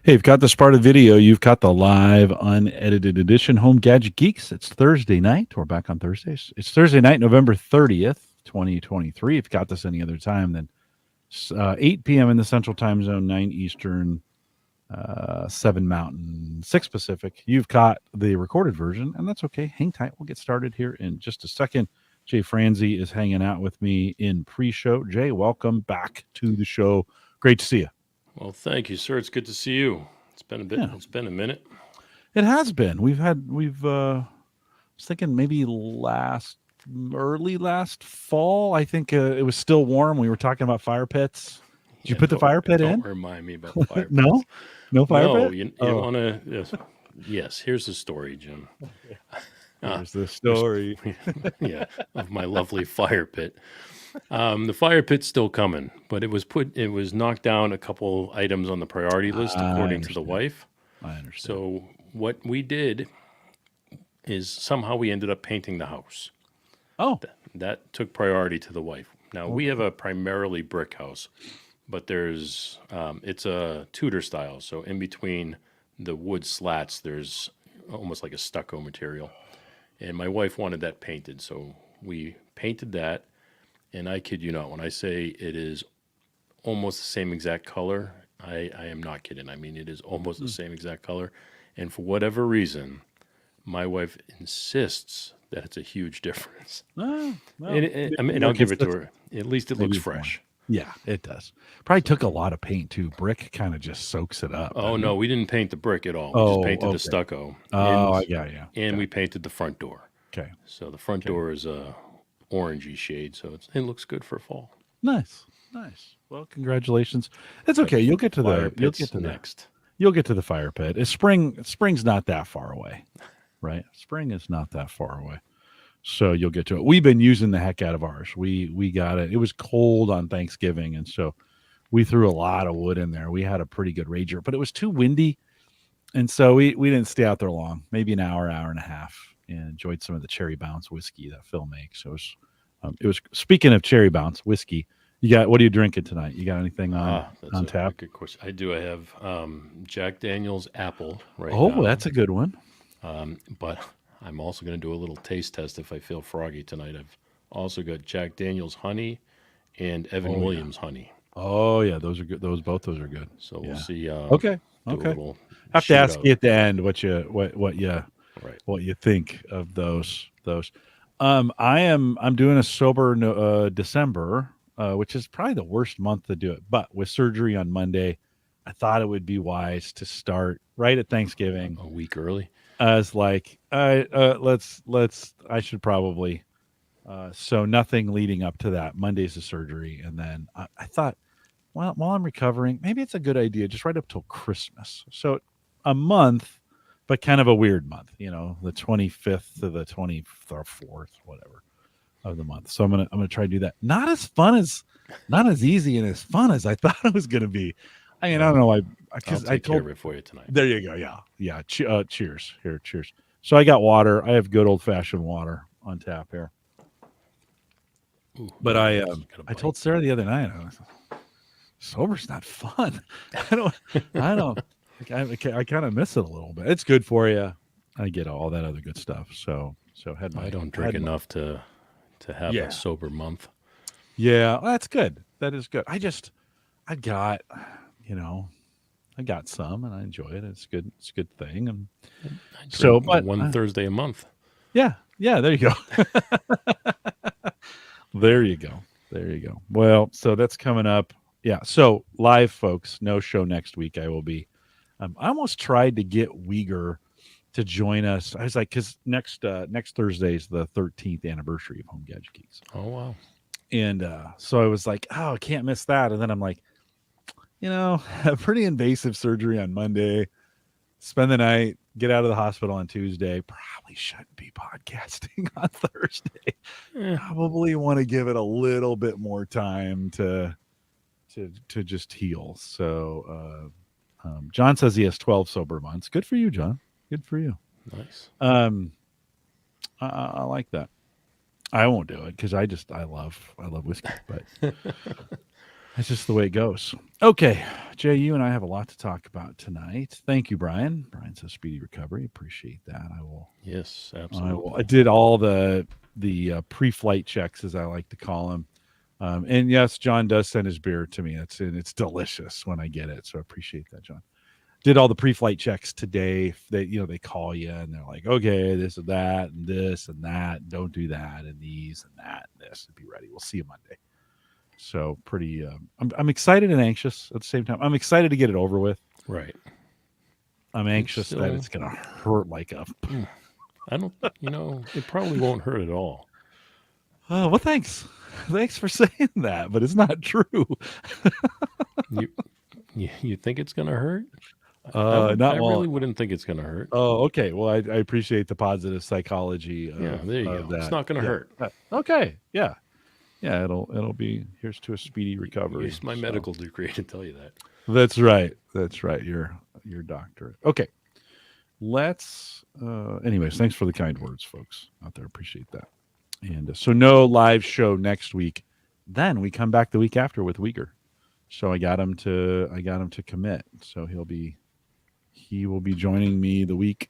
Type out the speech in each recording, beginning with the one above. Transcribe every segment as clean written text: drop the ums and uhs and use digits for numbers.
Hey, you've got the Sparta video. You've got the live, unedited edition. Home Gadget Geeks. It's Thursday night. We're back on Thursdays. It's Thursday night, November 30th, 2023. If you've got this any other time, then 8 p.m. in the Central Time Zone, 9 Eastern, 7 Mountain, 6 Pacific. You've got the recorded version, and that's okay. Hang tight. We'll get started here in just a second. Jay Franze is hanging out with me in pre-show. Jay, welcome back to the show. Great to see you. Well, thank you, sir. It's good to see you. It's been a bit. Yeah. It's been a minute. It has been. I was thinking maybe early last fall. I think it was still warm. We were talking about fire pits. Did you put the fire pit in? Don't remind me about fire pits. No fire No, pit? you want to. Yes, here's the story, Jim. Here's the story. Yeah, of my lovely fire pit. The fire pit's still coming, but it was knocked down a couple items on the priority list according to the wife. I understand. So what we did is somehow we ended up painting the house. Oh, That took priority to the wife. Now we have a primarily brick house, but there's it's a Tudor style. So in between the wood slats, there's almost like a stucco material. And my wife wanted that painted, so we painted that. And I kid you not, when I say it is almost the same exact color, I am not kidding. I mean, it is almost the same exact color. And for whatever reason, my wife insists that it's a huge difference. well, And I'll give it to her. At least it looks fresh. Yeah, it does. Probably took a lot of paint too. Brick kind of just soaks it up. Oh, no, we didn't paint the brick at all. We just painted the stucco. Oh, I got you. And we painted the front door. Okay. So the front door is a orangey shade, so it looks good for fall. Nice. Well, congratulations. It's okay. You'll get to next. You'll get to the fire pit. It's spring's not that far away, right? Spring is not that far away. So you'll get to it. We've been using the heck out of ours. We got it. It was cold on Thanksgiving, and so we threw a lot of wood in there. We had a pretty good rager, but it was too windy, and so we didn't stay out there long. Maybe an hour and a half, and enjoyed some of the Cherry Bounce whiskey that Phil makes. So it was. Speaking of Cherry Bounce whiskey, what are you drinking tonight? You got anything on tap? Good question. I do. I have Jack Daniel's Apple right now. Oh, that's a good one. But I'm also going to do a little taste test if I feel froggy tonight. I've also got Jack Daniel's Honey and Evan Williams Honey. Oh yeah, those are good. Both those are good. So we'll see. Okay. Have to ask you at the end what you think of those. I'm doing a sober December, which is probably the worst month to do it. But with surgery on Monday, I thought it would be wise to start right at Thanksgiving, a week early. As like, I should probably. So nothing leading up to that. Monday's the surgery, and then I thought, well, while I'm recovering, maybe it's a good idea just right up till Christmas. So a month, but kind of a weird month, the 25th to the 24th, whatever, of the month. So I'm gonna try to do that. Not as easy and as fun as I thought it was gonna be. I mean, I don't know why. Because I told care of it for you tonight. There you go. Yeah. Cheers. Here, cheers. So I got water. I have good old fashioned water on tap here. Ooh, but I told Sarah the other night, sober's not fun. I kind of miss it a little bit. It's good for you. I get all that other good stuff. So I don't drink enough to have a sober month. Yeah, well, that's good. That is good. I got some and I enjoy it. It's good. It's a good thing. And so, but one Thursday a month. Yeah. There you go. There you go. Well, so that's coming up. Yeah. So live, folks. No show next week. I will be. I almost tried to get Uyghur to join us. I was like, because next Thursday is the 13th anniversary of Home Gadget Geeks. Oh wow! And so I was like, oh, I can't miss that. And then I'm like, a pretty invasive surgery on Monday. Spend the night. Get out of the hospital on Tuesday. Probably shouldn't be podcasting on Thursday. Probably want to give it a little bit more time to just heal. So John says he has 12 sober months. Good for you, John. Good for you. Nice. I like that. I won't do it because I love whiskey, but That's just the way it goes. Okay, Jay, you and I have a lot to talk about tonight. Thank you, Brian. Brian says speedy recovery. Appreciate that. Yes, I absolutely. did all the pre-flight checks, as I like to call them. And yes, John does send his beer to me. It's delicious when I get it. So I appreciate that, John. Did all the pre-flight checks today. They call you and they're like, okay, this and that and this and that. Don't do that and these and that and this. And be ready. We'll see you Monday. So pretty. I'm excited and anxious at the same time. I'm excited to get it over with. Right. I'm It's anxious that still, it's gonna hurt like a. I don't, it probably won't hurt at all. Oh well, thanks. Thanks for saying that, but it's not true. You, you think it's going to hurt? I Not really well. wouldn't think it's going to hurt. Oh, okay. Well, I appreciate the positive psychology Yeah, there you of go. It's that. not going to Yeah. hurt. Okay. Yeah. Yeah. It'll be. Here's to a speedy recovery. Use my So medical degree to tell you that. that's right. That's right. Your doctorate. Okay. Let's. Anyways, thanks for the kind words, folks out there. Appreciate that. And so no live show next week. Then we come back the week after with Uyghur. So I got him to commit. So he will be joining me the week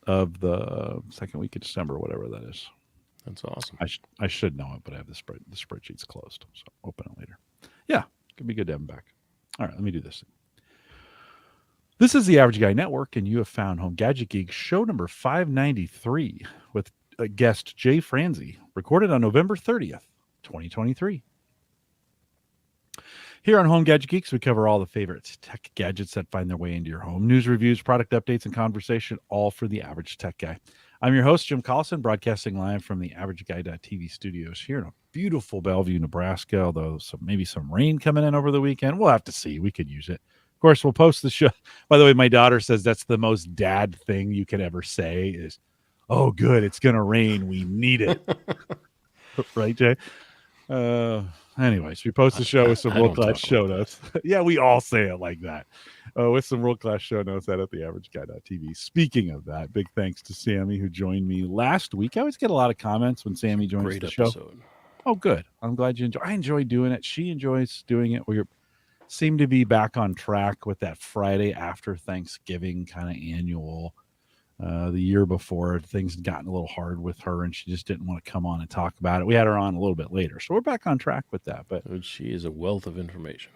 of the second week of December, whatever that is. That's awesome. I should know it, but I have the spreadsheet's closed, so I'll open it later. Yeah, could be good to have him back. All right, let me do this. This is the Average Guy Network, and you have found Home Gadget Geek show number 593 with guest Jay Franze, recorded on November 30th, 2023. Here on Home Gadget Geeks, we cover all the favorite tech gadgets that find their way into your home. News, reviews, product updates, and conversation, all for the average tech guy. I'm your host, Jim Collison, broadcasting live from the AverageGuy.tv studios here in beautiful Bellevue, Nebraska, although maybe some rain coming in over the weekend. We'll have to see. We could use it. Of course, we'll post the show. By the way, my daughter says that's the most dad thing you can ever say is, oh, good, it's going to rain. We need it. Right, Jay? Anyways, we post the show with some I don't world-class talk show like that. notes. Yeah, we all say it like that. With some world-class show notes out at theaverageguy.tv. Speaking of that, big thanks to Sammy who joined me last week. I always get a lot of comments when Sammy joins Great the show. episode. Oh, good. I'm glad you enjoy. I enjoy doing it. She enjoys doing it. We seem to be back on track with that Friday after Thanksgiving kind of annual. The year before, things had gotten a little hard with her, and she just didn't want to come on and talk about it. We had her on a little bit later, so we're back on track with that. But She is a wealth of information.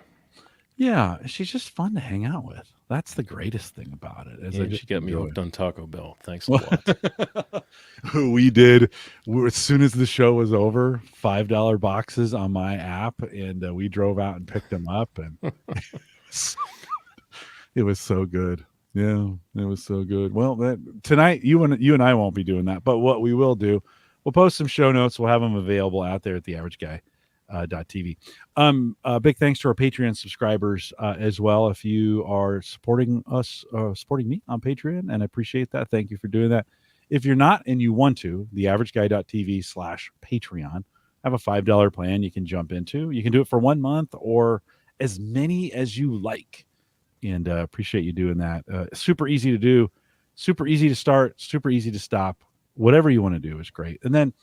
yeah, she's just fun to hang out with. That's the greatest thing about it. Is I And just she got me enjoy hooked on Taco Bell. Thanks a lot. it. We did. As soon as the show was over, $5 boxes on my app, and we drove out and picked them up, and it was so good. Yeah, it was so good. Well, tonight you and I won't be doing that, but what we will do, we'll post some show notes. We'll have them available out there at the Average Guy. .tv. Big thanks to our Patreon subscribers as well. If you are supporting us, supporting me on Patreon, and I appreciate that. Thank you for doing that. If you're not and you want to, the averageguy.tv/Patreon. I have a $5 plan you can jump into. You can do it for 1 month or as many as you like. And appreciate you doing that. Super easy to do, super easy to start, super easy to stop. Whatever you want to do is great. And then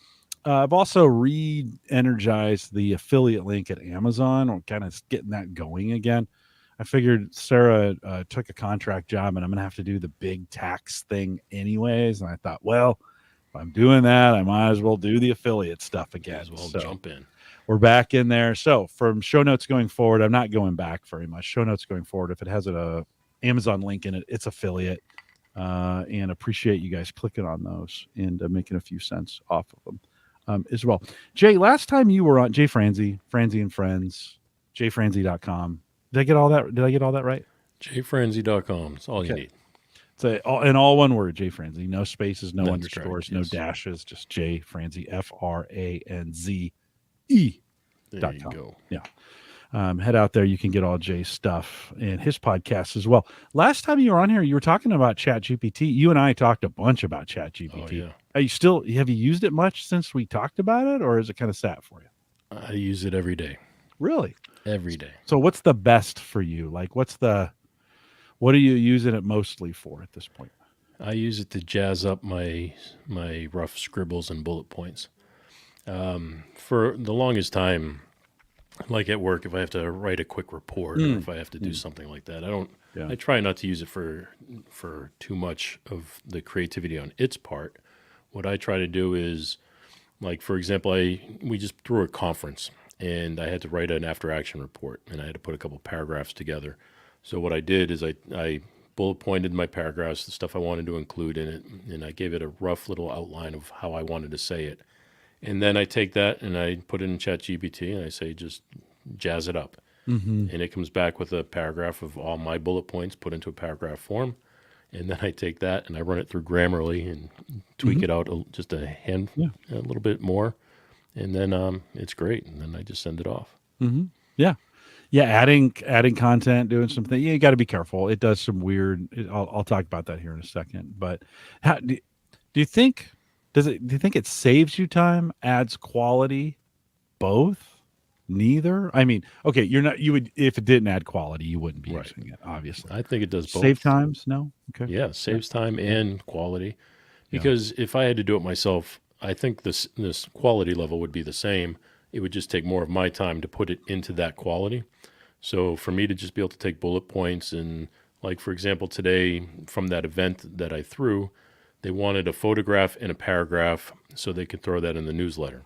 I've also re-energized the affiliate link at Amazon, or kind of getting that going again. I figured Sarah took a contract job, and I'm going to have to do the big tax thing anyways. And I thought, well, if I'm doing that, I might as well do the affiliate stuff again. As well So jump in. we're back in there. So from show notes going forward, I'm not going back very much. Show notes going forward, if it has a Amazon link in it, it's affiliate. And appreciate you guys clicking on those and making a few cents off of them. As well. Jay, last time you were on Jay Franze and Friends, jfranze.com. Did I get all that right? jfrenzy.com. That's all you need. It's in all one word, Jay Franze. No spaces, no That's underscores, correct, no yes. dashes, just Jay Franze, FRANZE. There you go. Yeah. Head out there. You can get all Jay's stuff and his podcast as well. Last time you were on here, you were talking about ChatGPT. You and I talked a bunch about ChatGPT. Oh, yeah. Have you used it much since we talked about it, or is it kind of sat for you? I use it every day. Really? Every day. So what's the best for you? Like what are you using it mostly for at this point? I use it to jazz up my rough scribbles and bullet points. For the longest time, like at work, if I have to write a quick report or Mm, if I have to do mm, something like that, I don't. yeah. I try not to use it for too much of the creativity on its part. What I try to do is, like for example, we just threw a conference and I had to write an after action report and I had to put a couple paragraphs together. So what I did is I bullet pointed my paragraphs, the stuff I wanted to include in it, and I gave it a rough little outline of how I wanted to say it. And then I take that and I put it in ChatGPT and I say just jazz it up. Hmm. And it comes back with a paragraph of all my bullet points put into a paragraph form. And then I take that and I run it through Grammarly and tweak Hmm. it out just Yeah. a little bit more, and then it's great. And then I just send it off. Hmm. Yeah. Yeah. Adding content, doing something. Yeah, you got to be careful. It does some weird. I'll talk about that here in a second. But do you think do you think it saves you time, adds quality, both? Neither? I mean, okay, you're not you would if it didn't add quality, you wouldn't be Right. using it, obviously. I think it does Save both. times? No? Okay. Yeah, Yeah. saves time Yeah. and quality. Yeah. Because if I had to do it myself, I think this quality level would be the same. It would just take more of my time to put it into that quality. So for me to just be able to take bullet points and, like for example today from that event that I threw, they wanted a photograph and a paragraph so they could throw that in the newsletter.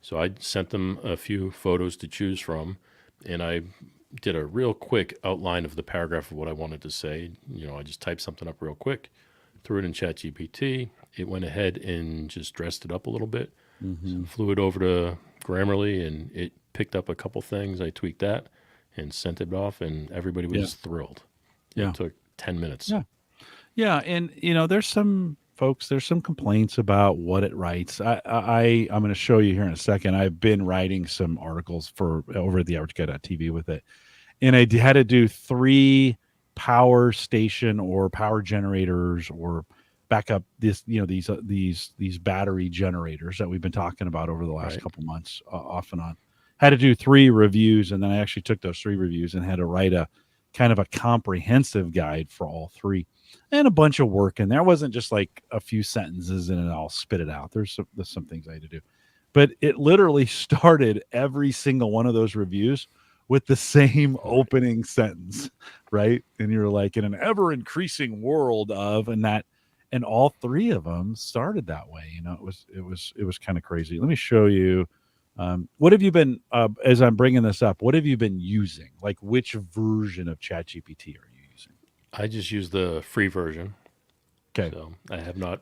So I sent them a few photos to choose from, and I did a real quick outline of the paragraph of what I wanted to say. I just typed something up real quick, threw it in ChatGPT. It went ahead and just dressed it up a little bit. So Mhm. flew it over to Grammarly, and it picked up a couple things. I tweaked that and sent it off, and everybody Yeah. was thrilled. It Yeah. took 10 minutes. Yeah. Yeah, and there's some folks, there's some complaints about what it writes. I'm going to show you here in a second. I've been writing some articles for over at the AverAgeGuy.tv with it, and had to do 3 power station or power generators or backup these battery generators that we've been talking about over the last Right. couple months, off and on. Had to do 3 reviews, and then I actually took those 3 reviews and had to write a kind of a comprehensive guide for all 3, and a bunch of work in there. It wasn't just like a few sentences and then I'll spit it out. There's some things I had to do, but it literally started every single one of those reviews with the same Right. opening sentence, right? And you're like, in an ever increasing world of, and all 3 of them started that way. It was kind of crazy. Let me show you. What have you been, as I'm bringing this up, what have you been using? Like, which version of ChatGPT are you using? I just used the free version. Okay. So I have not,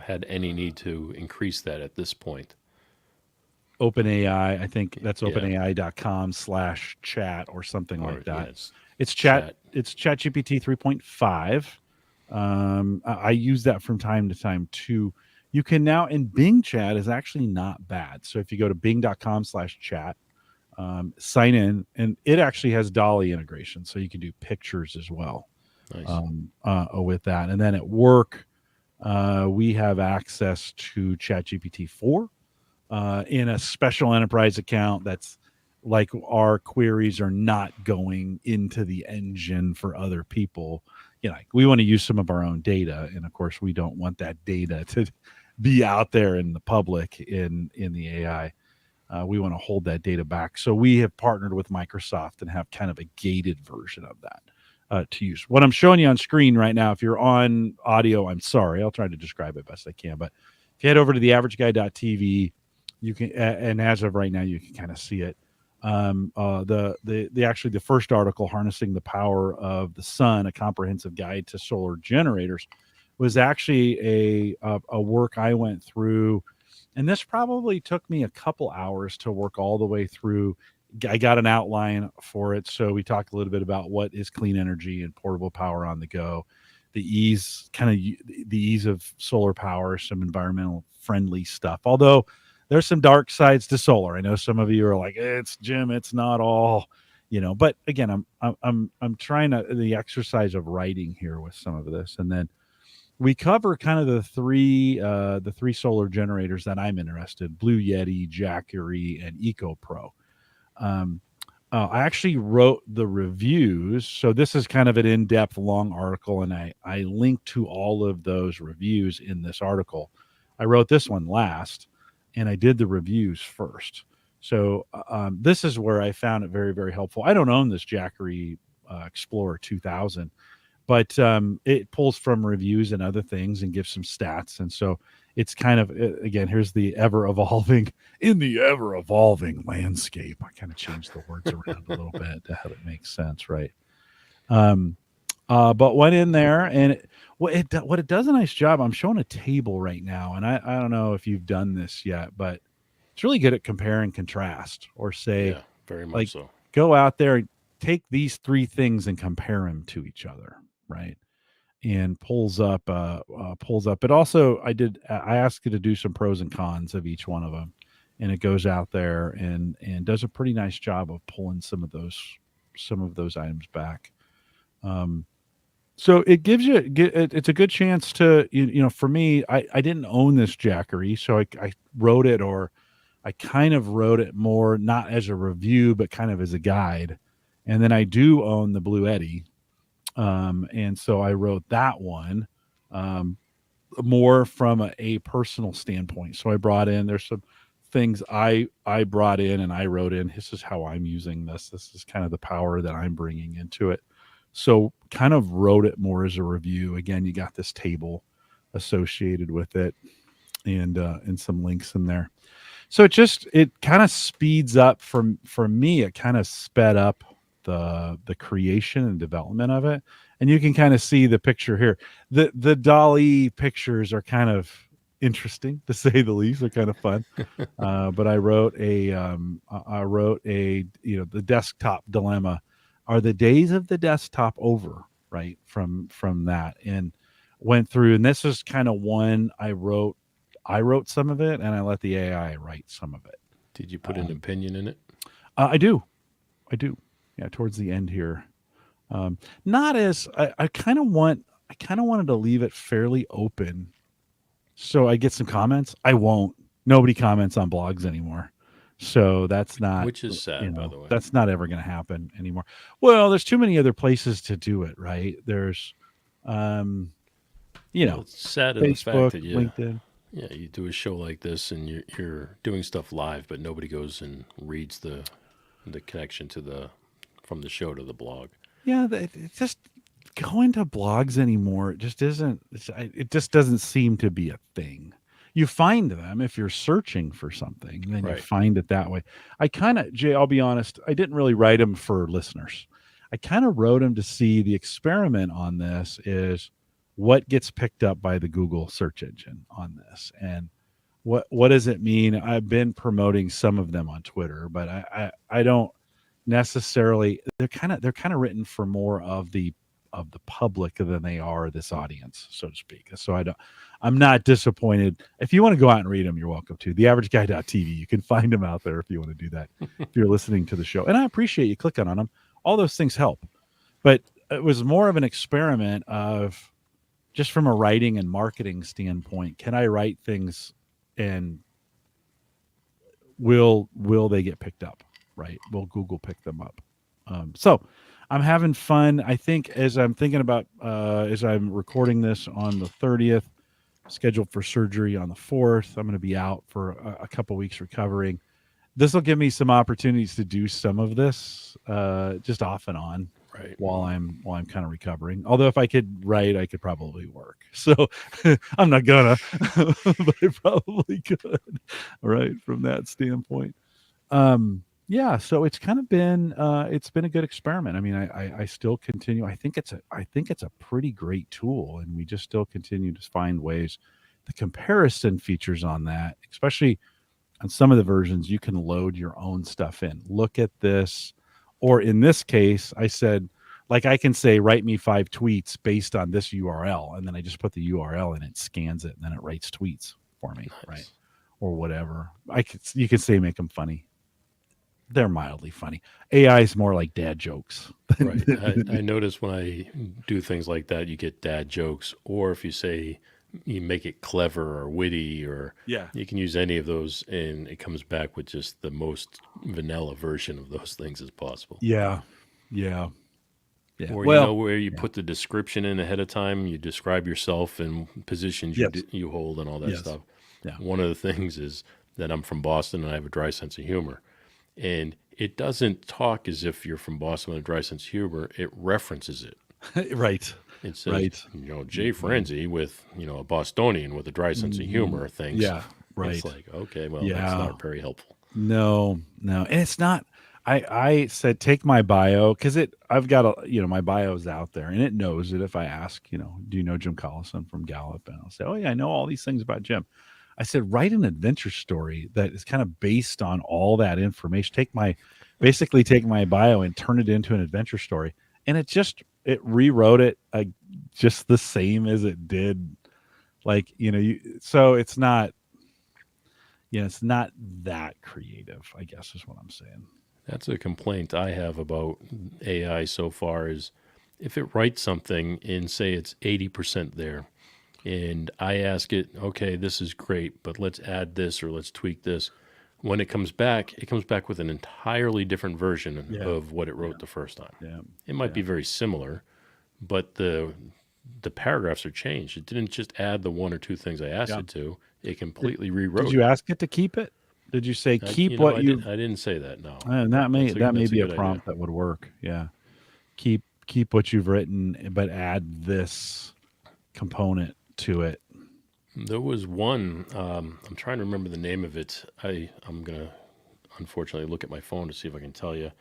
had any need to increase that at this point. OpenAI, I think that's Yeah. openai.com/chat or something Or like yeah, that. it's chat. It's ChatGPT 3.5. I use that from time to time too. You can now, in Bing chat is actually not bad. So if you go to bing.com/chat, sign in, and it actually has Dolly integration. So you can do pictures as well, Nice. with that. And then at work, we have access to ChatGPT 4 in a special enterprise account that's like our queries are not going into the engine for other people. Like we want to use some of our own data, and of course we don't want that data to be out there in the public in the AI. We want to hold that data back. So we have partnered with Microsoft and have kind of a gated version of that to use. What I'm showing you on screen right now, if you're on audio, I'm sorry. I'll try to describe it best I can. But if you head over to the averageguy.tv, you can, and as of right now, you can kind of see it. Actually the first article, harnessing the power of the sun, a comprehensive guide to solar generators, was actually a work I went through, and this probably took me a couple hours to work all the way through. I got an outline for it, so we talked a little bit about what is clean energy and portable power on the go, the ease of solar power, some environmental friendly stuff. Although there's some dark sides to solar. I know some of you are like, "It's Jim, it's not all," But again, I'm trying to the exercise of writing here with some of this, and then we cover kind of the three solar generators that I'm interested: Blue Yeti, Jackery, and Eco Pro. Um, I actually wrote the reviews, so this is kind of an in-depth, long article, and I link to all of those reviews in this article. I wrote this one last, and I did the reviews first. So this is where I found it very, very helpful. I don't own this Jackery Explorer 2000, but it pulls from reviews and other things and gives some stats. And so it's kind of, again, here's the ever evolving, in the ever evolving landscape. I kind of changed the words around a little bit to have it make sense, right? But went in there, and what it does a nice job. I'm showing a table right now, and I don't know if you've done this yet, but it's really good at compare and contrast, or say, Yeah, very much like, so. go out there and take these three things and compare them to each other, right? And pulls up. But also, I asked it to do some pros and cons of each one of them, and it goes out there and does a pretty nice job of pulling some of those items back. Um, so it gives you it's a good chance to for me, I didn't own this Jackery, so I wrote it, or I kind of wrote it more not as a review but kind of as a guide. And then I do own the Blue Eddy, and so I wrote that one um, more from a personal standpoint. So I brought in, there's some things I brought in and I wrote in. This is how I'm using this. This is kind of the power that I'm bringing into it. So kind of wrote it more as a review. Again, you got this table associated with it, and some links in there. So it kind of speeds up for me. It kind of sped up the creation and development of it. And you can kind of see the picture here. The Dolly pictures are kind of interesting, to say the least. They're kind of fun. But I wrote the desktop dilemma. Are the days of the desktop over? Right, from that, and went through. And this is kind of one I wrote some of it, and I let the AI write some of it. Did you put an opinion in it? I do. Yeah, towards the end here. Not as I kind of wanted to leave it fairly open, so I get some comments. I won't. Nobody comments on blogs anymore, so that's not, Which is sad, by the way. that's not ever going to happen anymore. Well, there's too many other places to do it, right? There's, um, It's sad in the fact Facebook, that LinkedIn. you do a show like this and you're doing stuff live, but nobody goes and reads the connection to the from the show to the blog. Yeah, it's just going to blogs anymore. It just isn't. It just doesn't seem to be a thing. You find them if you're searching for something, then you Right. find it that way. I kind of, Jay, I'll be honest, I didn't really write them for listeners. I kind of wrote them to see the experiment on this is what gets picked up by the Google search engine on this, and what does it mean? I've been promoting some of them on Twitter, but I don't necessarily. They're kind of written for more of the public than they are this audience, so to speak. So I'm not disappointed. If you want to go out and read them, you're welcome to. TheAverageGuy.tv. You can find them out there if you want to do that. If you're listening to the show, and I appreciate you clicking on them. All those things help, but it was more of an experiment of just from a writing and marketing standpoint. Can I write things, and will they get picked up? Right? Will Google pick them up? So I'm having fun. I think as I'm thinking about as I'm recording this on the 30th, scheduled for surgery on the 4th. I'm going to be out for a couple weeks recovering. This will give me some opportunities to do some of this just off and on, Right. while I'm kind of recovering. Although if I could write, I could probably work. So I'm not gonna, but I probably could. Right, from that standpoint. Yeah, so it's kind of been it's been a good experiment. I mean, I still continue. I think it's a pretty great tool, and we just still continue to find ways. The comparison features on that, especially on some of the versions, you can load your own stuff in. Look at this, or in this case, I said, like, I can say, write me 5 tweets based on this URL, and then I just put the URL and it scans it, and then it writes tweets for me, Nice. right, or whatever. You could say make them funny. They're mildly funny. AI is more like dad jokes. Right. I notice when I do things like that, you get dad jokes, or if you say you make it clever or witty, or Yeah. you can use any of those, and it comes back with just the most vanilla version of those things as possible. Yeah. Yeah. Yeah. Or Well, where you yeah. put the description in ahead of time, you describe yourself and positions Yes. you hold and all that Yes. stuff. Yeah. One of the things is that I'm from Boston and I have a dry sense of humor. and it doesn't talk as if you're from Boston with a dry sense of humor. It references it. Right. It says, Right. Jay Franze with, a Bostonian with a dry sense of Hmm. humor thinks. Yeah. It's Right. like, okay, well, that's Yeah. not very helpful. No, no. And it's not, I said, take my bio because I've got my bio's out there and it knows it. If I ask, do you know Jim Collison from Gallup? And I'll say, oh, yeah, I know all these things about Jim. I said, write an adventure story that is kind of based on all that information. Basically take my bio and turn it into an adventure story. And it rewrote it just the same as it did. Like, so it's not that creative, I guess is what I'm saying. That's a complaint I have about AI so far is if it writes something and say it's 80% there, and I ask it, okay, this is great, but let's add this or let's tweak this. When it comes back with an entirely different version Yeah. of what it Yeah. wrote the first time. Yeah. It might Yeah. be very similar, but the paragraphs are changed. It didn't just add the one or two things I asked Yeah. it to. It Did, completely did rewrote you it. ask it to keep it? Did you say I, keep you know, what I you? did. I didn't say that. No, And but that may that's a be a good idea. prompt that would work. Yeah. Keep what you've written, but add this component to it. There was one. I'm trying to remember the name of it. I'm gonna unfortunately look at my phone to see if I can tell you.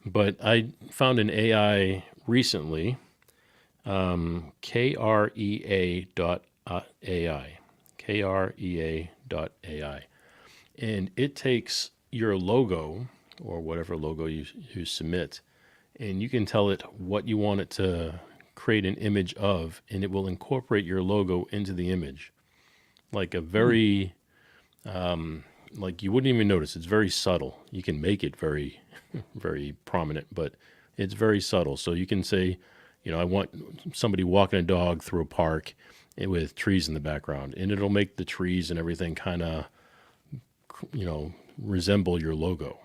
But I found an AI recently. Krea dot AI. Krea dot AI. And it takes your logo or whatever logo you submit, and you can tell it what you want it to create an image of, and it will incorporate your logo into the image. Like a Hmm. very, like you wouldn't even notice. It's very subtle. You can make it very, very prominent, but it's very subtle. So you can say, I want somebody walking a dog through a park with trees in the background, and it'll make the trees and everything kind of, you know, resemble your logo.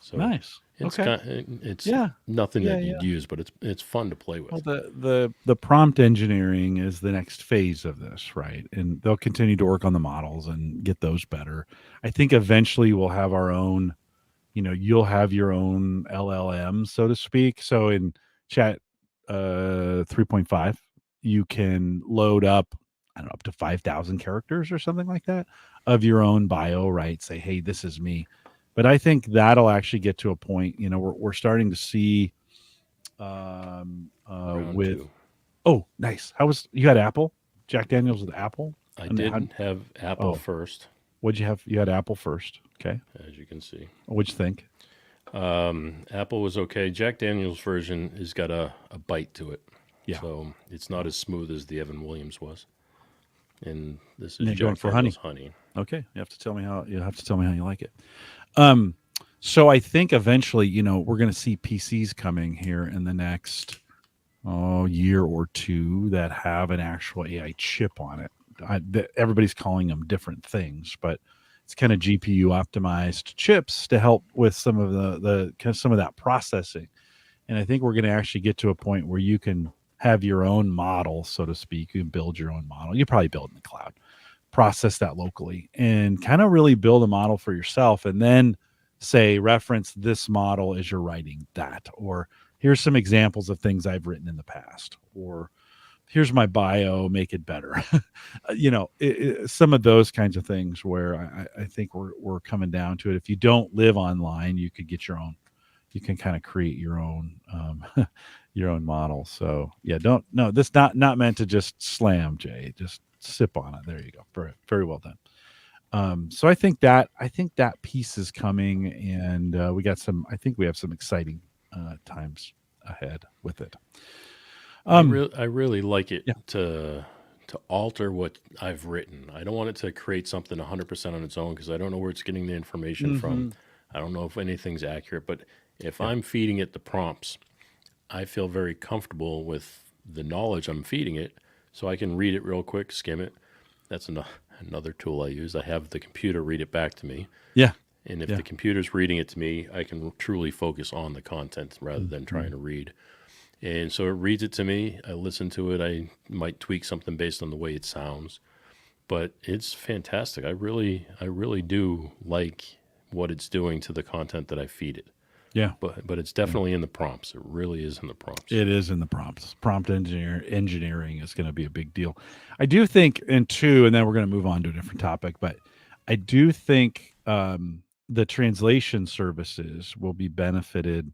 So Nice. it's Okay. it's Yeah. nothing Yeah. that Yeah. you'd use, but it's fun to play Well, with. the prompt engineering is the next phase of this, right? And they'll continue to work on the models and get those better. I think eventually we'll have our own. You'll have your own LLM, so to speak. So in Chat 3.5, you can load up, I don't know, up to 5,000 characters or something like that of your own bio, right? Say, hey, this is me. But I think that'll actually get to a point. We're starting to see Round with two. oh, nice. How was you had Apple? Jack Daniels with Apple? I And how did have Apple oh, first, what'd you have? You had Apple first. Okay. as you can see. What'd you think? Apple was okay. Jack Daniels version has got a bite to it, Yeah. so it's not Yeah. as smooth as the Evan Williams was. And this And is you're going Jack for Daniels honey. honey. Okay. You have to tell me how you like it. Um, so I think eventually, we're going to see PCs coming here in the next year or two that have an actual AI chip on it. Everybody's calling them different things, but it's kind of GPU optimized chips to help with some of the kind of some of that processing. And I think we're going to actually get to a point where you can have your own model, so to speak. You can build your own model. You probably build in the cloud, process that locally, and kind of really build a model for yourself. And then say, reference this model as you're writing that, or here's some examples of things I've written in the past, or here's my bio, make it better. Some of those kinds of things where I think we're coming down to it. If you don't live online, you could get your own. You can kind of create your own your own model. So yeah, don't no. This not meant to just slam, Jay. Just sip on it. There you go. Very very well done. So I think that piece is coming, and we got some. I think we have some exciting times ahead with it. Um, I really like it yeah. to alter what I've written. I don't want it to create something 100% on its own because I don't know where it's getting the information from. Hmm. I don't know if anything's accurate, but if Yeah. I'm feeding it the prompts, I feel very comfortable with the knowledge I'm feeding it, so I can read it real quick, skim it. That's another tool I use. I have the computer read it back to me. Yeah. And if Yeah. the computer's reading it to me, I can truly focus on the content rather than trying Mhm. to read. And so it reads it to me. I listen to it. I might tweak something based on the way it sounds, but it's fantastic. I really do like what it's doing to the content that I feed it. Yeah. But it's definitely in the prompts. It really is in the prompts. It is in the prompts. Prompt engineering is going to be a big deal. I do think, and two, and then we're going to move on to a different topic, but I do think the translation services will be benefited.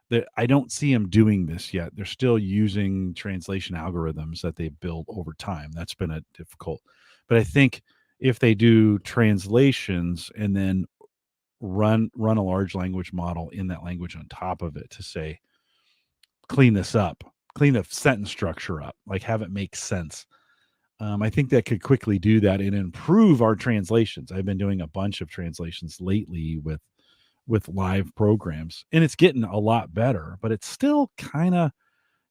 That I don't see them doing this yet. They're still using translation algorithms that they built over time. That's been a difficult. But I think if they do translations and then run a large language model in that language on top of it to say, clean this up, clean the sentence structure up, like have it make sense. I think that could quickly do that and improve our translations. I've been doing a bunch of translations lately with live programs, and it's getting a lot better, but it's still kind of,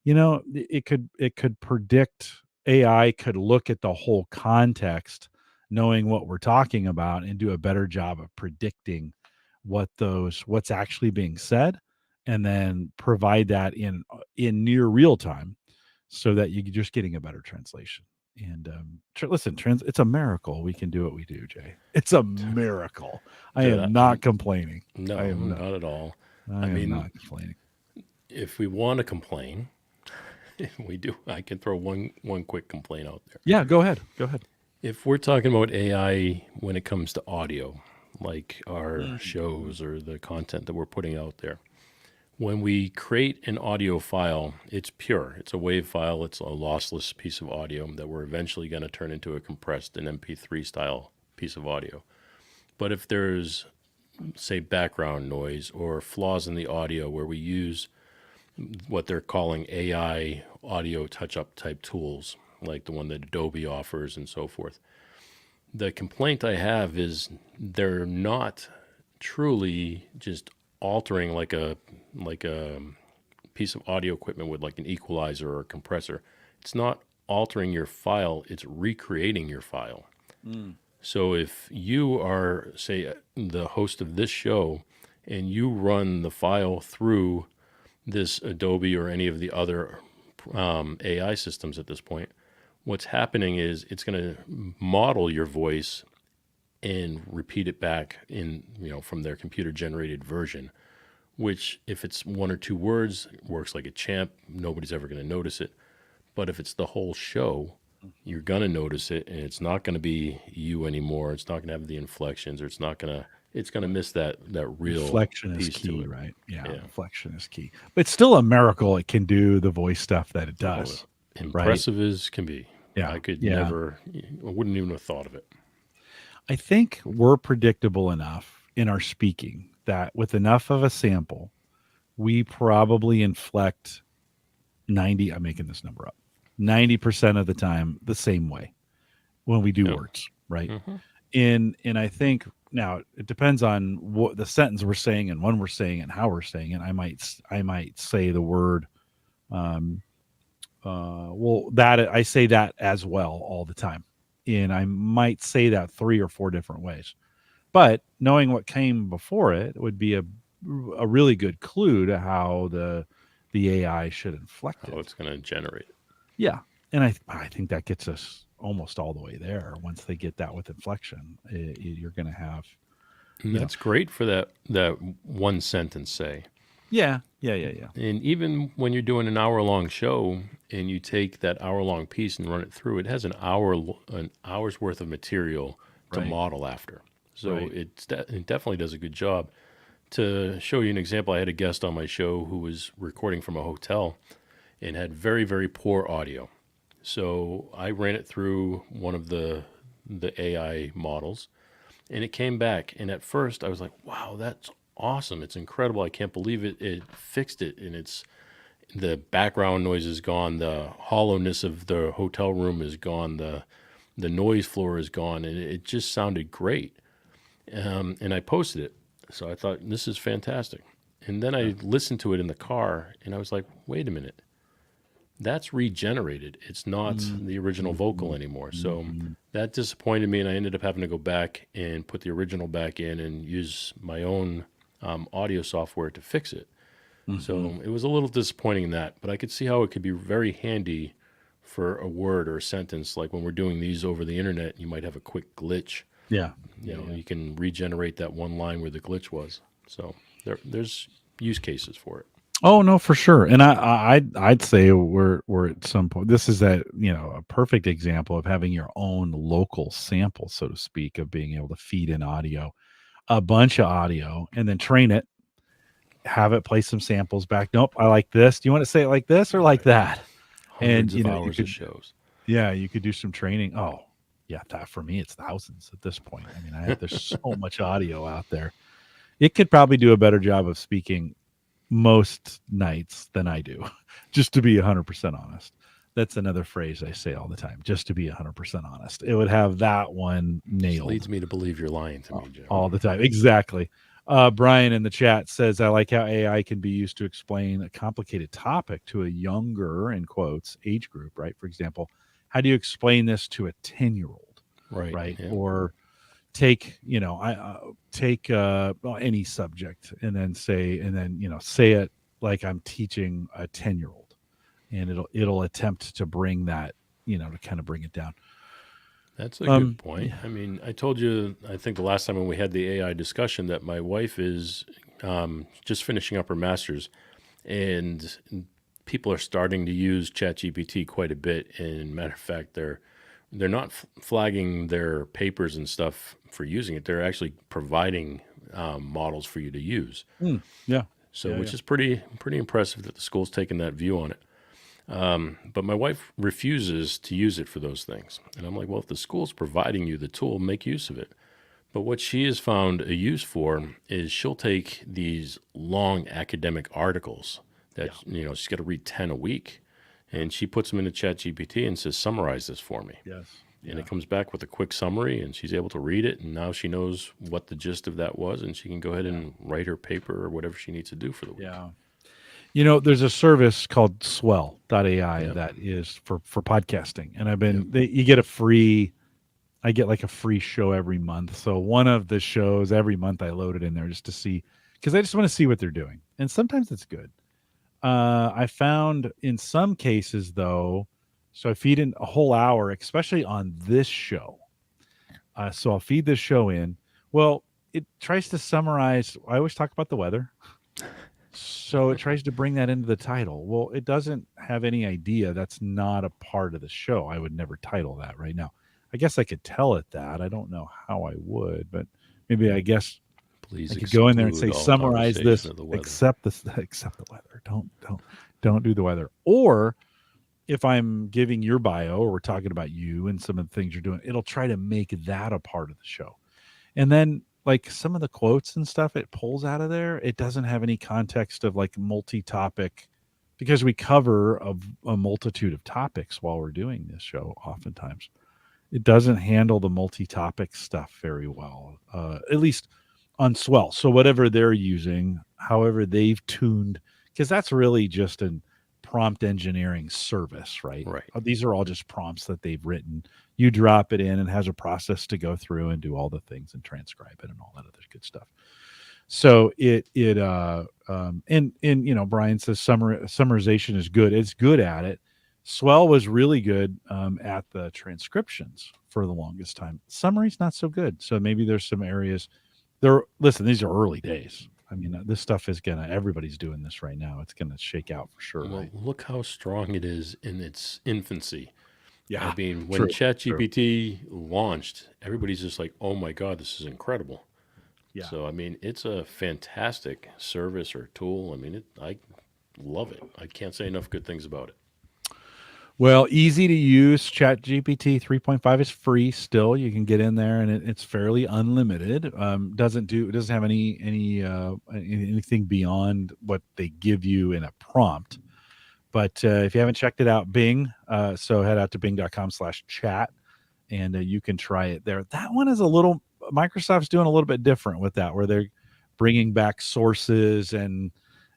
it could predict. AI could look at the whole context, knowing what we're talking about, and do a better job of predicting what's actually being said, and then provide that in near real time, so that you're just getting a better translation. And listen, it's a miracle we can do what we do, Jay. It's a miracle. I Dude, am not complaining. No, I am not at all. I am mean, not complaining. If we want to complain, we do. I can throw one quick complaint out there. Yeah, go ahead. Go ahead. If we're talking about AI when it comes to audio, like our shows or the content that we're putting out there, when we create an audio file, it's pure. It's a WAV file. It's a lossless piece of audio that we're eventually going to turn into a compressed and MP3 style piece of audio. But if there's, say, background noise or flaws in the audio where we use what they're calling AI audio touch-up type tools, like the one that Adobe offers and so forth, the complaint I have is they're not truly just altering like a piece of audio equipment with like an equalizer or a compressor. It's not altering your file, it's recreating your file. So if you are, say, the host of this show and you run the file through this Adobe or any of the other AI systems at this point, what's happening is it's going to model your voice and repeat it back in, from their computer generated version, which if it's one or two words, works like a champ. Nobody's ever going to notice it. But if it's the whole show, you're going to notice it, and it's not going to be you anymore. It's not going to have the inflections, or it's going to miss that real Inflection is piece key, to it. right? Yeah, Yeah. inflection is key. But it's still a miracle it can do the voice stuff that it does. Impressive as can be. Yeah, I could yeah. I wouldn't even have thought of it. I think we're predictable enough in our speaking that with enough of a sample, we probably inflect 90, I'm making this number up, 90% of the time the same way when we do Yep. words, right? Mhm. And I think now it depends on what the sentence we're saying and when we're saying it and how we're saying it. I might say the word, that I say that as well all the time, and I might say that 3 or 4 different ways. But knowing what came before it would be a really good clue to how the AI should inflect How it. it's going to generate it. Yeah, and I think that gets us almost all the way there. Once they get that with inflection, you're going to have. And that's great for that one sentence, say. Yeah. And even when you're doing an hour-long show and you take that hour-long piece and run it through, it has an hour's worth of material to Right. model after. So Right. it definitely does a good job. To show you an example, I had a guest on my show who was recording from a hotel and had very, very poor audio. So I ran it through one of the AI models, and it came back. And at first, I was like, "Wow, that's awesome! It's incredible! I can't believe it! It fixed it, and the background noise is gone, the hollowness of the hotel room is gone, the noise floor is gone, and it just sounded great." And I posted it, so I thought this is fantastic. And then I listened to it in the car, and I was like, "Wait a minute." That's regenerated. It's not the original vocal anymore. So that disappointed me, and I ended up having to go back and put the original back in and use my own audio software to fix it. So it was a little disappointing in that, but I could see how it could be very handy for a word or a sentence. Like when we're doing these over the internet, you might have a quick glitch Yeah. You can regenerate that one line where the glitch was. So there's use cases for it. Oh no, for sure. And I'd say we're at some point. This is a perfect example of having your own local sample, so to speak, of being able to feed in audio, a bunch of audio, and then train it, have it play some samples back. Nope, I like this. Do you want to say it like this or like that? And Hundreds of you hours of could, shows. yeah, you could do some training. Oh, yeah, that for me it's thousands at this point. I mean, there's so much audio out there. It could probably do a better job of speaking most nights than I do, just to be 100% honest. That's another phrase I say all the time, just to be 100% honest. It would have that one This nailed leads me to believe you're lying to me, Joe. all the time. Exactly. Brian in the chat says, I like how AI can be used to explain a complicated topic to a younger, in quotes, age group, right? For example, how do you explain this to a 10-year-old, right? Yeah. Or take take well, any subject and then say it like I'm teaching a 10-year-old, and it'll attempt to bring that, to kind of bring it down. That's a good point. Yeah. I mean, I told you, I think the last time when we had the AI discussion, that my wife is just finishing up her master's, and people are starting to use ChatGPT quite a bit. And matter of fact, they're not flagging their papers and stuff for using it. They're actually providing models for you to use. Yeah. So, Yeah, which is pretty impressive that the school's taking that view on it. But my wife refuses to use it for those things. And I'm like, well, if the school's providing you the tool, make use of it. But what she has found a use for is she'll take these long academic articles that, she's got to read 10 a week. And she puts them into ChatGPT and says, summarize this for me. Yes. And it comes back with a quick summary, and she's able to read it. And now she knows what the gist of that was, and she can go ahead and write her paper or whatever she needs to do for the week. Yeah. There's a service called swell.ai that is for podcasting. And I get like a free show every month. So one of the shows every month I load it in there just to see, because I just want to see what they're doing. And sometimes it's good. I found in some cases though, so I feed in a whole hour, especially on this show. So I'll feed this show in. Well, it tries to summarize. I always talk about the weather. So it tries to bring that into the title. Well, it doesn't have any idea that's not a part of the show. I would never title that right now. I guess I could tell it that. I don't know how I would, but maybe I guess Please I could go in there and say, exclude all summarize this, conversation of the weather. except the weather. Don't do the weather. Or if I'm giving your bio or we're talking about you and some of the things you're doing, it'll try to make that a part of the show. And then like some of the quotes and stuff it pulls out of there, it doesn't have any context of like multi-topic, because we cover a multitude of topics while we're doing this show. Oftentimes it doesn't handle the multi-topic stuff very well, at least on Swell. So whatever they're using, however they've tuned, because that's really just an prompt engineering service, right? These are all just prompts that they've written. You drop it in and has a process to go through and do all the things and transcribe it and all that other good stuff. So Brian says summarization is good. It's good at it. Swell was really good at the transcriptions for the longest time. Summary's not so good. So maybe there's some areas there. Listen, these are early days. I mean, this stuff is everybody's doing this right now. It's gonna shake out for sure. Well, right? Look how strong it is in its infancy. Yeah. I mean, when ChatGPT launched, everybody's just like, oh my God, this is incredible. Yeah. So, I mean, it's a fantastic service or tool. I mean, I love it. I can't say enough good things about it. Well, easy to use. ChatGPT 3.5 is free still. You can get in there and it's fairly unlimited. Doesn't have anything beyond what they give you in a prompt. But if you haven't checked it out, Bing. So head out to bing.com/chat and you can try it there. That one is Microsoft's doing a little bit different with that, where they're bringing back sources and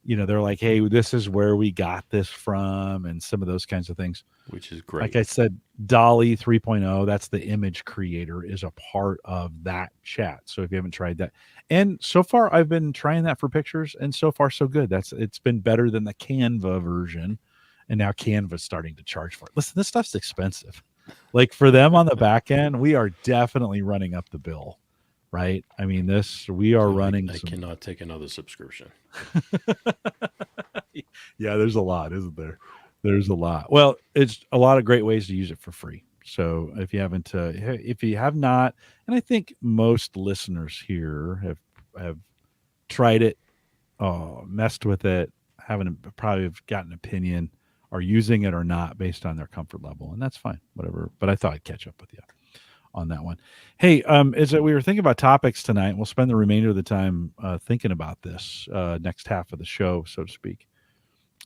they're like, hey, this is where we got this from, and some of those kinds of things. Which is great. Like I said, Dolly 3.0, that's the image creator, is a part of that chat. So if you haven't tried that, and so far I've been trying that for pictures, and so far so good. It's been better than the Canva version, and now Canva's starting to charge for it. Listen, this stuff's expensive. Like for them on the back end, we are definitely running up the bill, right? I mean, we are running I some. cannot take another subscription. Yeah, there's a lot, isn't there? There's a lot. Well, it's a lot of great ways to use it for free. So if you have not, and I think most listeners here have tried it, messed with it, probably have got an opinion, are using it or not based on their comfort level, and that's fine, whatever. But I thought I'd catch up with you on that one. Hey, is that we were thinking about topics tonight. We'll spend the remainder of the time thinking about this next half of the show, so to speak.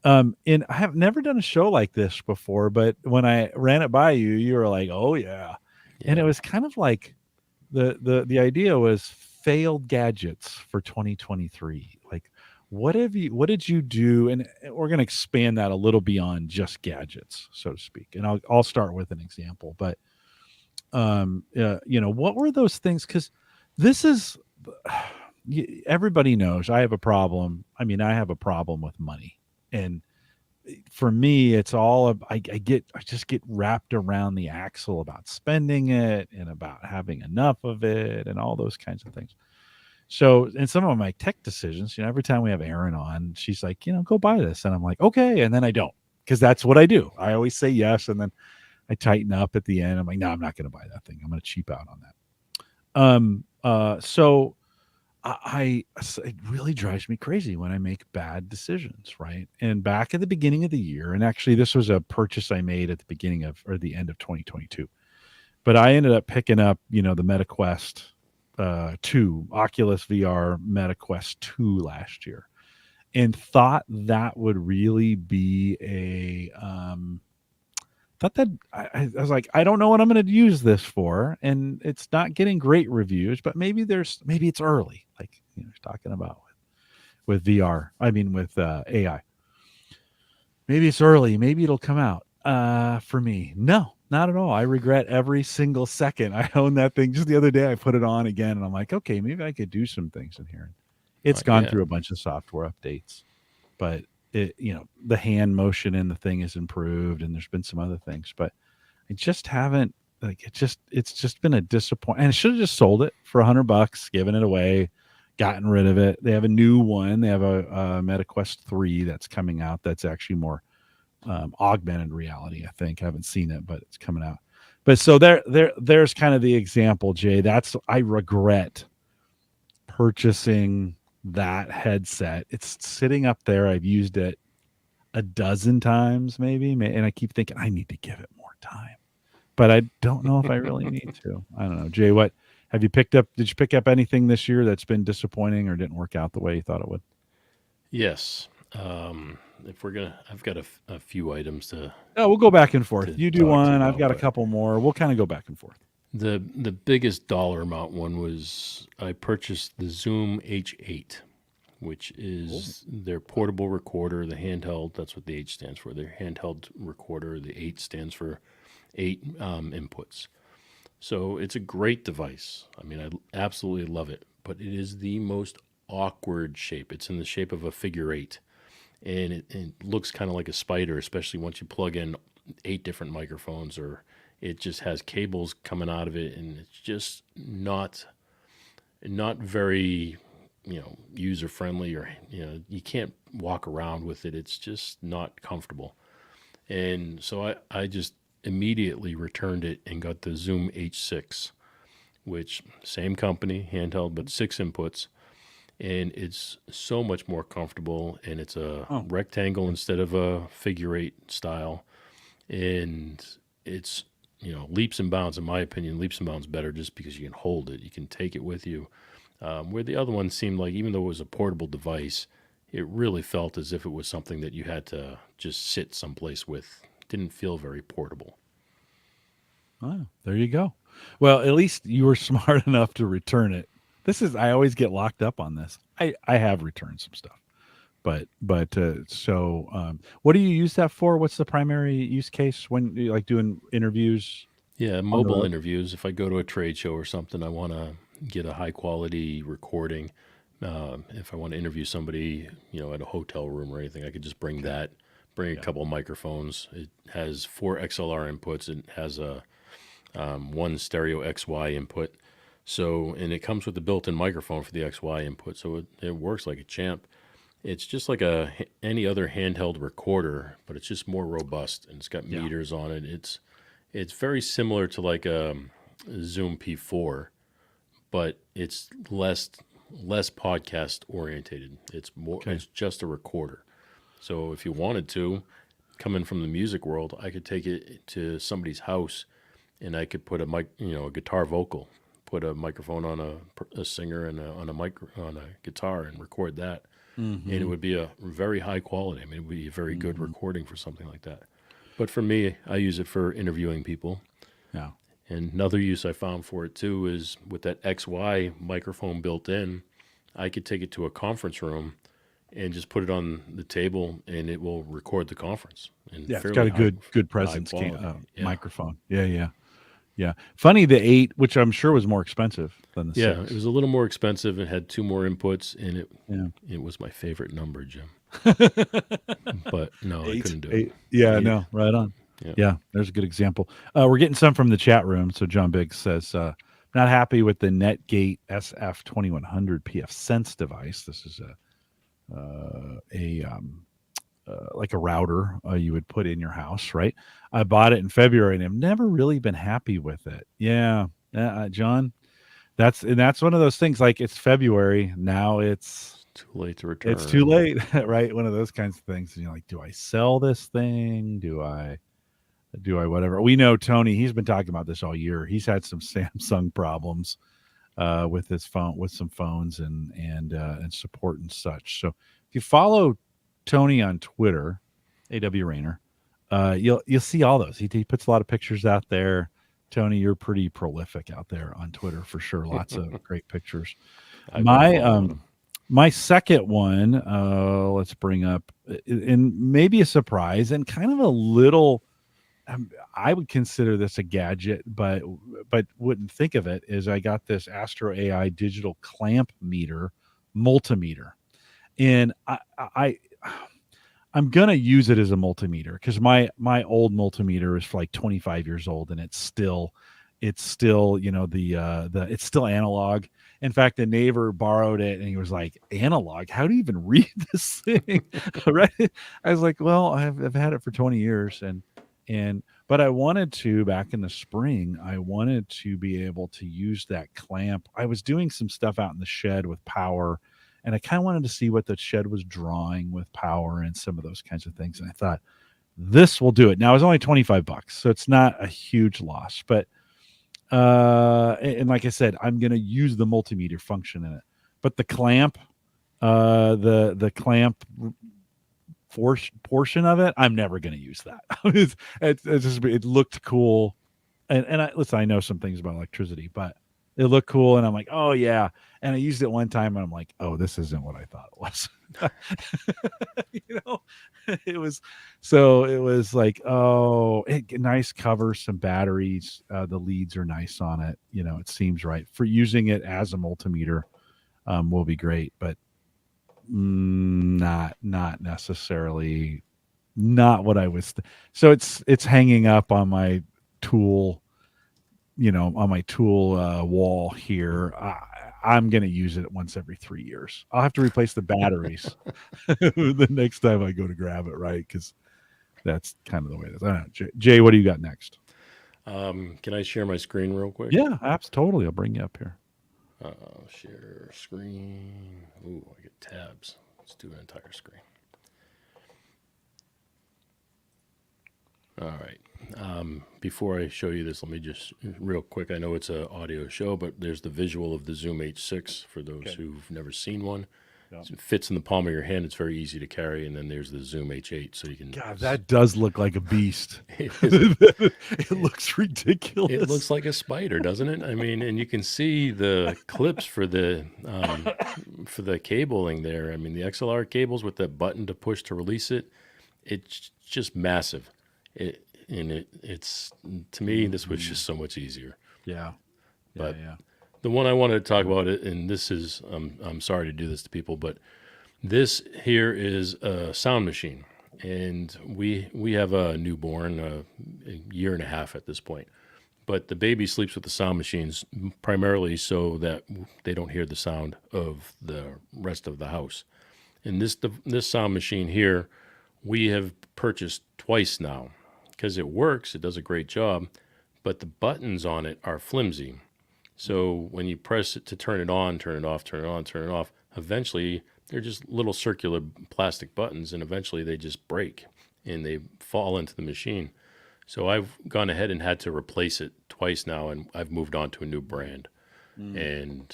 And I have never done a show like this before, but when I ran it by you, you were like, "Oh yeah," and it Yeah. was kind of like the idea was failed gadgets for 2023. Like, what did you do? And we're going to expand that a little beyond just gadgets, so to speak. And I'll start with an example, but what were those things? Because this is everybody knows I have a problem. I mean, I have a problem with money, and for me, it's all I just get wrapped around the axle about spending it and about having enough of it and all those kinds of things. So, in some of my tech decisions, every time we have Erin on, she's like, go buy this, and I'm like, okay, and then I don't, because that's what I do. I always say yes, and then I tighten up at the end. I'm like, no, I'm not going to buy that thing. I'm going to cheap out on that. So it really drives me crazy when I make bad decisions, right? And back at the beginning of the year, and actually this was a purchase I made at the beginning of or the end of 2022, but I ended up picking up, the MetaQuest 2, Oculus VR MetaQuest 2 last year, and thought that would really be thought that I was like, I don't know what I'm going to use this for, and it's not getting great reviews, but maybe it's early, like talking about with VR. I mean, with AI, maybe it's early. Maybe it'll come out. For me, no, not at all. I regret every single second I own that thing. Just the other day, I put it on again, and I'm like, okay, maybe I could do some things in here. It's gone Yeah. through a bunch of software updates, but the hand motion in the thing is improved, and there's been some other things, but I just haven't it's just been a disappointment. And I should have just sold it for $100, given it away, gotten rid of it. They have a new one. They have a MetaQuest 3 that's coming out. That's actually more augmented reality. I think I haven't seen it, but it's coming out. But so there's kind of the example, Jay. I regret purchasing that headset. It's sitting up there. I've used it a dozen times, maybe, and I keep thinking I need to give it more time, but I don't know if I really need to. I don't know, Jay. What have you picked up? Did you pick up anything this year that's been disappointing or didn't work out the way you thought it would? Yes. If we're gonna, I've got a few items Oh, we'll go back and forth. to You do talk to you one. I've about, got a but couple more. We'll kind of go back and forth. the biggest dollar amount one was I purchased the Zoom H8, which Cool. is their portable recorder, the handheld. That's what the H stands for. Their handheld recorder. The 8 stands for 8 inputs. So it's a great device. I mean, I absolutely love it, but it is the most awkward shape. It's in the shape of a figure 8, and it looks kind of like a spider, especially once you plug in 8 different microphones, or it just has cables coming out of it, and it's just not very user friendly, or you can't walk around with it. It's just not comfortable. And so I just immediately returned it and got the Zoom H6, which same company, handheld, but 6 inputs. And it's so much more comfortable, and it's a Oh, rectangle instead of a figure 8 style. And it's, leaps and bounds, in my opinion, leaps and bounds better just because you can hold it. You can take it with you. Where the other one seemed like, even though it was a portable device, it really felt as if it was something that you had to just sit someplace with. Didn't feel very portable. oh, there you go. Well, at least you were smart enough to return it. I always get locked up on this. I have returned some stuff. What do you use that for? What's the primary use case when you like doing interviews Yeah, on the mobile road? interviews. If I go to a trade show or something, I want to get a high quality recording. If I want to interview somebody, at a hotel room or anything, I could just bring Okay. that, bring a Yeah. couple of microphones. It has 4 XLR inputs. It has a one stereo XY input. So, and it comes with the built-in microphone for the XY input, so it works like a champ. It's just like any other handheld recorder, but it's just more robust, and it's got Yeah. meters on it. It's very similar to like a Zoom P4, but it's less podcast orientated. It's more. Okay. It's just a recorder. So if you wanted to, coming from the music world, I could take it to somebody's house, and I could put a guitar vocal, put a microphone on a singer and on a guitar and record that, and it would be a very high quality. I mean, it would be a very good recording for something like that. But for me, I use it for interviewing people. Yeah. And another use I found for it too is with that XY microphone built in, I could take it to a conference room and just put it on the table, and it will record the conference. And Yeah, it's got a good presence quality. Yeah. microphone. Yeah. Funny, the 8, which I'm sure was more expensive than the Yeah, 6. it was a little more expensive and had 2 more inputs, and Yeah. it was my favorite number, Jim. But no, I couldn't do it. 8. Yeah, 8. no, right on. Yeah. Yeah, there's a good example. We're getting some from the chat room. So John Biggs says, not happy with the Netgate SF2100 PF Sense device. This is like a router you would put in your house, right? I bought it in February and I've never really been happy with it. Yeah, John, that's one of those things. Like, it's February now, it's Too late to return. it's too late, right? One of those kinds of things. And you're like, do I sell this thing? Do I whatever? We know Tony, he's been talking about this all year. He's had some Samsung problems with his phone, with some phones and support and such. So if you follow Tony on Twitter, AW Rayner, you'll see all those. He puts a lot of pictures out there. Tony, you're pretty prolific out there on Twitter for sure. Lots of great pictures. My second one, let's bring up, and maybe a surprise and kind of a little, I would consider this a gadget, but wouldn't think of it, is I got this AstroAI Digital Clamp Meter multimeter, and I'm gonna use it as a multimeter because my old multimeter is like 25 years old, and it's still it's still analog. In fact, the neighbor borrowed it and he was like, analog, how do you even read this thing? Right? I was like, well, I've had it for 20 years, but I wanted to, back in the spring, I wanted to be able to use that clamp. I was doing some stuff out in the shed with power, and I kind of wanted to see what the shed was drawing with power and some of those kinds of things. And I thought, this will do it. Now, it was only $25, so it's not a huge loss, but and like I said, I'm going to use the multimeter function in it. But the clamp, the clamp portion of it, I'm never going to use that. It looked cool, and I know some things about electricity, but it looked cool, and I'm like, oh yeah. And I used it one time, and I'm like, oh, this isn't what I thought it was. It was like, oh, nice cover, some batteries. The leads are nice on it. It seems right for using it as a multimeter. Will be great, but not necessarily, not what I was. So it's hanging up on my tool, wall here. I'm going to use it once every 3 years. I'll have to replace the batteries the next time I go to grab it, right? Because that's kind of the way it is. I don't know. Jay, what do you got next? Can I share my screen real quick? Yeah, totally. I'll bring you up here. Share screen. Ooh, I get tabs. Let's do an entire screen. All right. Before I show you this, let me just real quick. I know it's an audio show, but there's the visual of the Zoom H6 for those who've never seen one. Yeah. It fits in the palm of your hand. It's very easy to carry. And then there's the Zoom H8, so you can. God, that does look like a beast. It looks ridiculous. It looks like a spider, doesn't it? I mean, and you can see the clips for the cabling there. I mean, the XLR cables with that button to push to release it. It's just massive. It's to me, this was just so much easier. Yeah. But the one I wanted to talk about, and this is, I'm sorry to do this to people, but this here is a sound machine, and we have a newborn, a year and a half at this point. but the baby sleeps with the sound machines primarily so that they don't hear the sound of the rest of the house. And this sound machine here, we have purchased twice now because it works. It does a great job, but the buttons on it are flimsy. So when you press it to turn it on, turn it off, turn it on, turn it off, eventually they're just little circular plastic buttons, and eventually they just break and they fall into the machine. So I've gone ahead and had to replace it twice now, and I've moved on to a new brand. And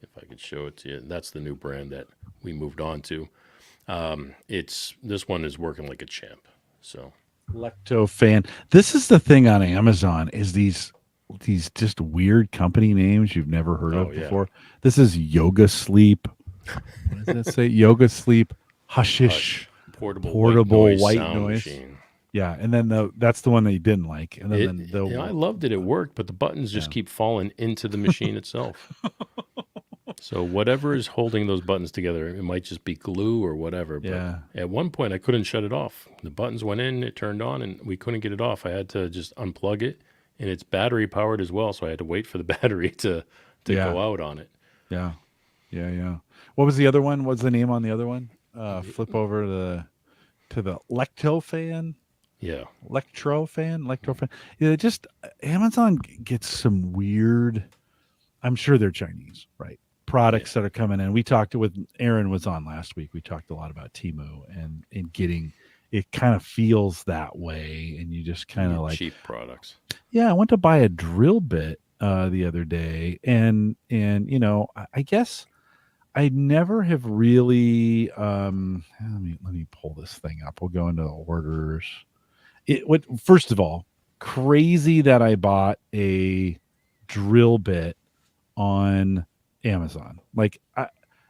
if I could show it to you, that's the new brand that we moved on to. It's this one is working like a champ. So Lectofan. This is the thing on Amazon is these just weird company names you've never heard of before. This is Yoga Sleep. What does that say? Yoga Sleep Hushish. Portable white sound noise. machine. Yeah, and then that's the one that you didn't like. And then I loved it. It worked, but the buttons just keep falling into the machine itself. So whatever is holding those buttons together, it might just be glue or whatever. But at one point, I couldn't shut it off. The buttons went in, it turned on, and we couldn't get it off. I had to just unplug it, and it's battery powered as well. So I had to wait for the battery to go out on it. Yeah. What was the other one? What's the name on the other one? Flip over to the Lectofan. Yeah. Electrofan. Yeah, just Amazon gets some weird. I'm sure they're Chinese, right? Products that are coming in. We talked with Aaron was on last week. We talked a lot about Temu and getting it kind of feels that way, and you just kind of like cheap products. Yeah, I went to buy a drill bit the other day, and I guess I never have really. Let me pull this thing up. We'll go into orders. First of all, crazy that I bought a drill bit on Amazon. Like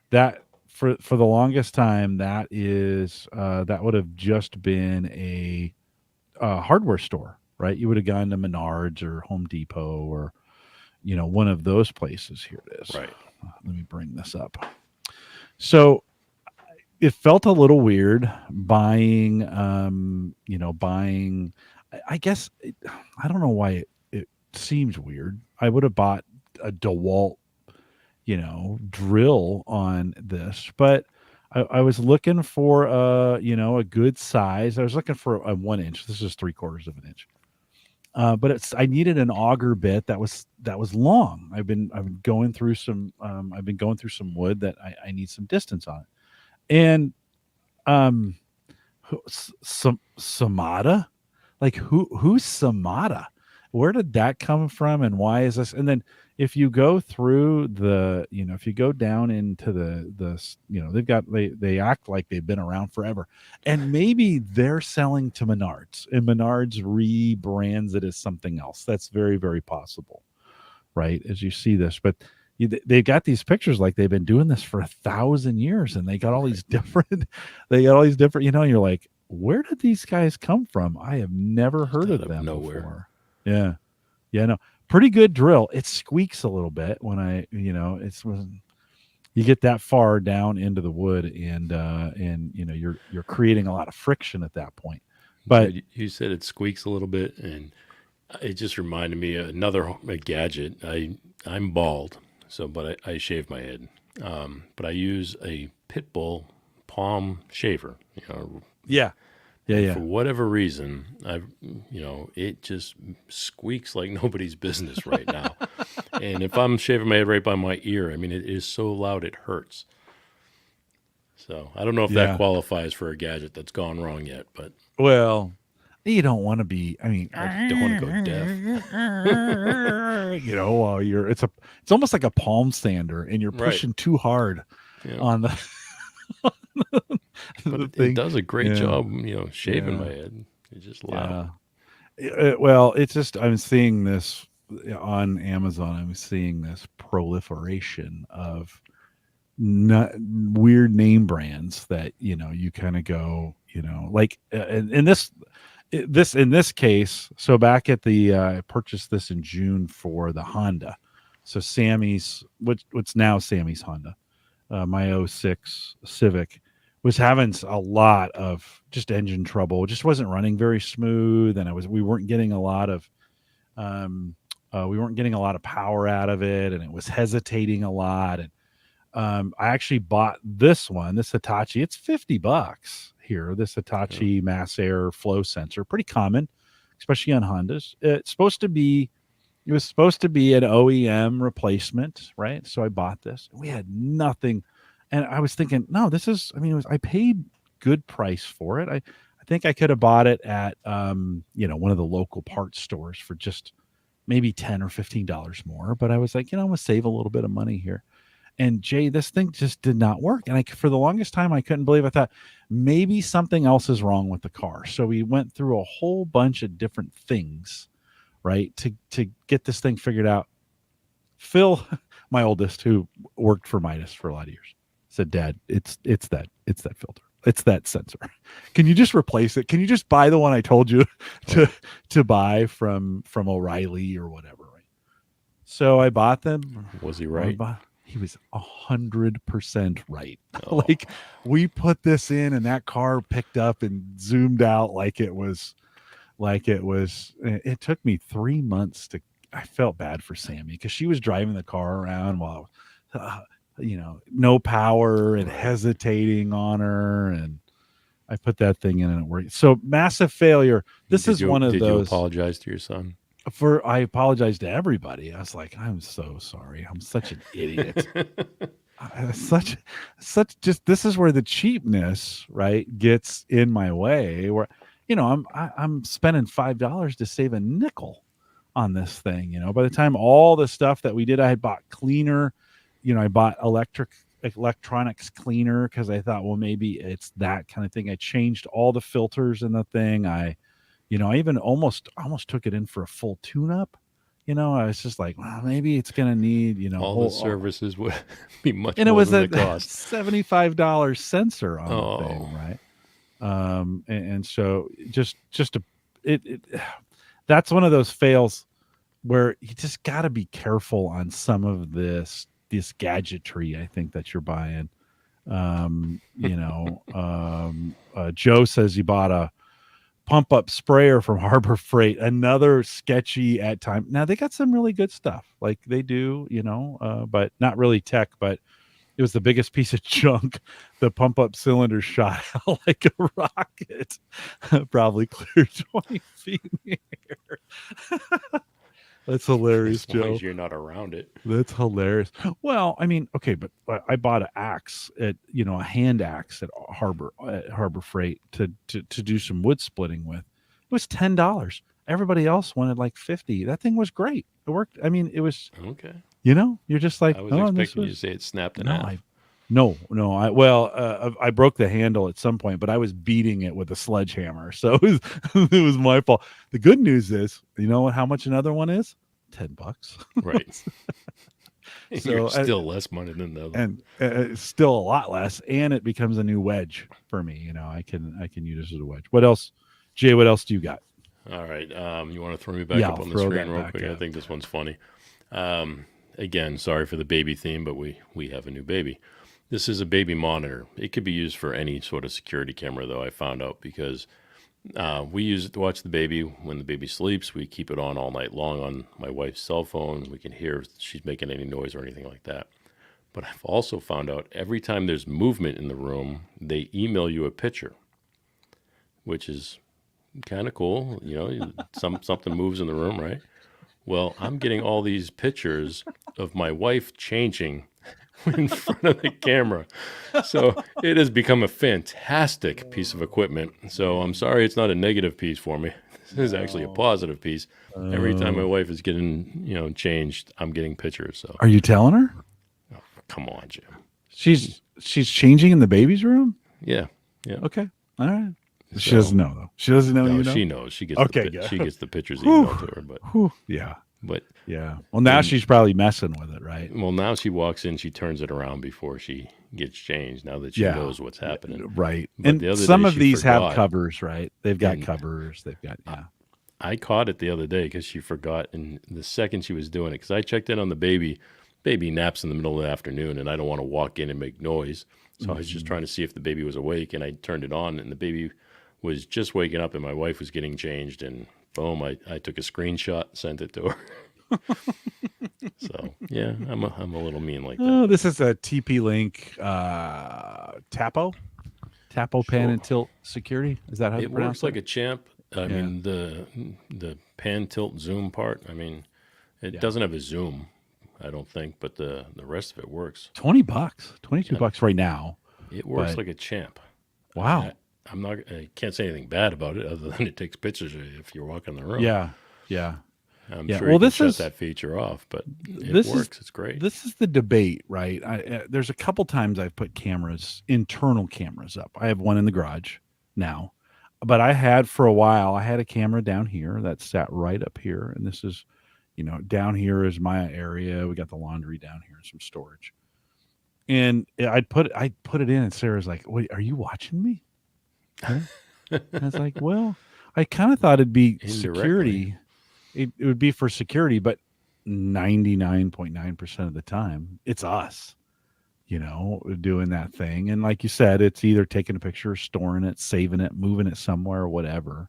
that for the longest time, that would have just been a hardware store, right? You would have gone to Menards or Home Depot or one of those places. Here it is. Right. Let me bring this up. So it felt a little weird buying. I guess I don't know why it seems weird. I would have bought a DeWalt, drill on this, but I was looking for a good size. I was looking for a 1 inch. This is 3/4 of an inch. But I needed an auger bit that was long. I've been going through some wood that I need some distance on it. And Samada, like who's Samada? Where did that come from, and why is this? And then if you go through if you go down into they act like they've been around forever, and maybe they're selling to Menards, and Menards rebrands it as something else. That's very, very possible, right? As you see this, but they've got these pictures like they've been doing this for 1,000 years, and they got all these different, you're like, where did these guys come from? I have never heard of them before. Yeah. No, pretty good drill. It squeaks a little bit when you get that far down into the wood, and you're creating a lot of friction at that point. But you said it squeaks a little bit, and it just reminded me of a gadget. I'm bald, but I shave my head. But I use a pit bull palm shaver. Yeah. For whatever reason, it just squeaks like nobody's business right now. And if I'm shaving my head right by my ear, it is so loud it hurts. So I don't know if that qualifies for a gadget that's gone wrong yet, but you don't want to be. I don't want to go deaf. It's almost like a palm sander, and you're pushing too hard on the. But it does a great job, shaving my head. It's just loud. It's just I'm seeing this on Amazon. I'm seeing this proliferation of weird name brands that you kind of go, like in this case. So back at I purchased this in June for the Honda. So Sammy's, what's now Sammy's Honda, my 06 Civic, was having a lot of just engine trouble. It just wasn't running very smooth, and we weren't getting a lot of We weren't getting a lot of power out of it, and it was hesitating a lot. And I actually bought this one, this Hitachi. It's $50 here. This Yeah. Hitachi mass air flow sensor, pretty common, especially on Hondas. It was supposed to be an OEM replacement, right? So I bought this. We had nothing, and I was thinking, no, this is. I mean, I paid good price for it. I think I could have bought it at one of the local parts stores for just maybe $10 or $15 more. But I was like, I'm gonna save a little bit of money here. And Jay, this thing just did not work. And for the longest time, I couldn't believe. I thought maybe something else is wrong with the car. So we went through a whole bunch of different things, right, to get this thing figured out. Phil, my oldest, who worked for Midas for a lot of years, said, "Dad, it's that filter. It's that sensor. Can you just replace it? Can you just buy the one I told you to buy from O'Reilly or whatever?" Right. So I bought them. Was he right? He was 100% right. Oh. Like, we put this in, and that car picked up and zoomed out like it was. It took me 3 months to. I felt bad for Sammy because she was driving the car around while, no power and hesitating on her, and I put that thing in and it worked. So massive failure. This is one of those. Did you apologize to your son? I apologized to everybody. I was like, I'm so sorry. I'm such an idiot. This is where the cheapness, right, gets in my way. Where, I'm spending $5 to save a nickel on this thing. By the time all the stuff that we did, I had bought cleaner. I bought electronics cleaner because I thought, well, maybe it's that kind of thing. I changed all the filters in the thing. I even almost took it in for a full tune-up. I was just like, well, maybe it's going to need, all the services would be much and more it was than a the cost. $75 sensor on the thing, right? And so that's one of those fails where you just got to be careful on some of this gadgetry, I think, that you're buying. Joe says he bought a pump up sprayer from Harbor Freight, another sketchy at time. Now they got some really good stuff, like they do, but not really tech. But it was the biggest piece of junk. The pump up cylinder shot out like a rocket, probably cleared 20 feet in the air. That's hilarious, as long Joe. as you're not around it. That's hilarious. Well, I mean, okay, but I bought an axe at a hand axe at Harbor Freight to do some wood splitting with. It was $10. Everybody else wanted like 50. That thing was great. It worked. I mean, it was okay. You're just like, I was expecting you to say it snapped in half. No. I broke the handle at some point, but I was beating it with a sledgehammer, so it was my fault. The good news is, how much another one is? $10. Right. So you're still less money than the other, and it's still a lot less, and it becomes a new wedge for me. I can use it as a wedge. What else, Jay? What else do you got? All right. You want to throw me back up on the screen real quick? I think this one's funny. Again, sorry for the baby theme, but we have a new baby. This is a baby monitor. It could be used for any sort of security camera, though, I found out, because we use it to watch the baby when the baby sleeps. We keep it on all night long on my wife's cell phone. We can hear if she's making any noise or anything like that. But I've also found out every time there's movement in the room, they email you a picture, which is kind of cool. Something moves in the room, right? Well, I'm getting all these pictures of my wife changing in front of the camera. So it has become a fantastic piece of equipment. So I'm sorry it's not a negative piece for me. This is actually a positive piece. Every time my wife is getting, changed, I'm getting pictures. So are you telling her? Oh, come on, Jim. She's changing in the baby's room? Yeah. Yeah. Okay. All right. She doesn't know, though. She doesn't know. No, she knows. She gets she gets the pictures emailed to her. But yeah. But yeah. Well, now she's probably messing with it, right? Well, now she walks in, she turns it around before she gets changed. Now that she knows what's happening, right? But and some of these have covers, right? They've got covers. They've got I caught it the other day because she forgot, and the second she was doing it, because I checked in on the baby. Baby naps in the middle of the afternoon, and I don't want to walk in and make noise, so I was just trying to see if the baby was awake, and I turned it on, and the baby was just waking up, and my wife was getting changed, and Boom! I took a screenshot, sent it to her. So yeah, I'm a little mean like that. Oh, this is a TP Link Tapo pan Sure, and tilt security. Is that how you it pronounce works it? like a champ. I Yeah. mean the pan tilt zoom part. I mean it Yeah. doesn't have a zoom, I don't think, but the rest of it works. $20, Yeah, $22 right now. it works But like a champ. wow. I'm not. I can't say anything bad about it other than it takes pictures of you if you're walking the room. Yeah. Yeah. I'm Yeah. sure you Well, can shut that feature off, but it this is works. It's great. this is the debate, right? There's a couple times I've put cameras, internal cameras up. I have one in the garage now, but I had for a while. I had a camera down here that sat right up here, and this is, down here is my area. We got the laundry down here and some storage. And I'd put it in, and Sarah's like, "Wait, are you watching me?" Huh? And I was like, "Well, I kind of thought it'd be Indirectly, security. It would be for security, but 99.9% of the time, it's us, doing that thing. And like you said, it's either taking a picture, storing it, saving it, moving it somewhere, or whatever.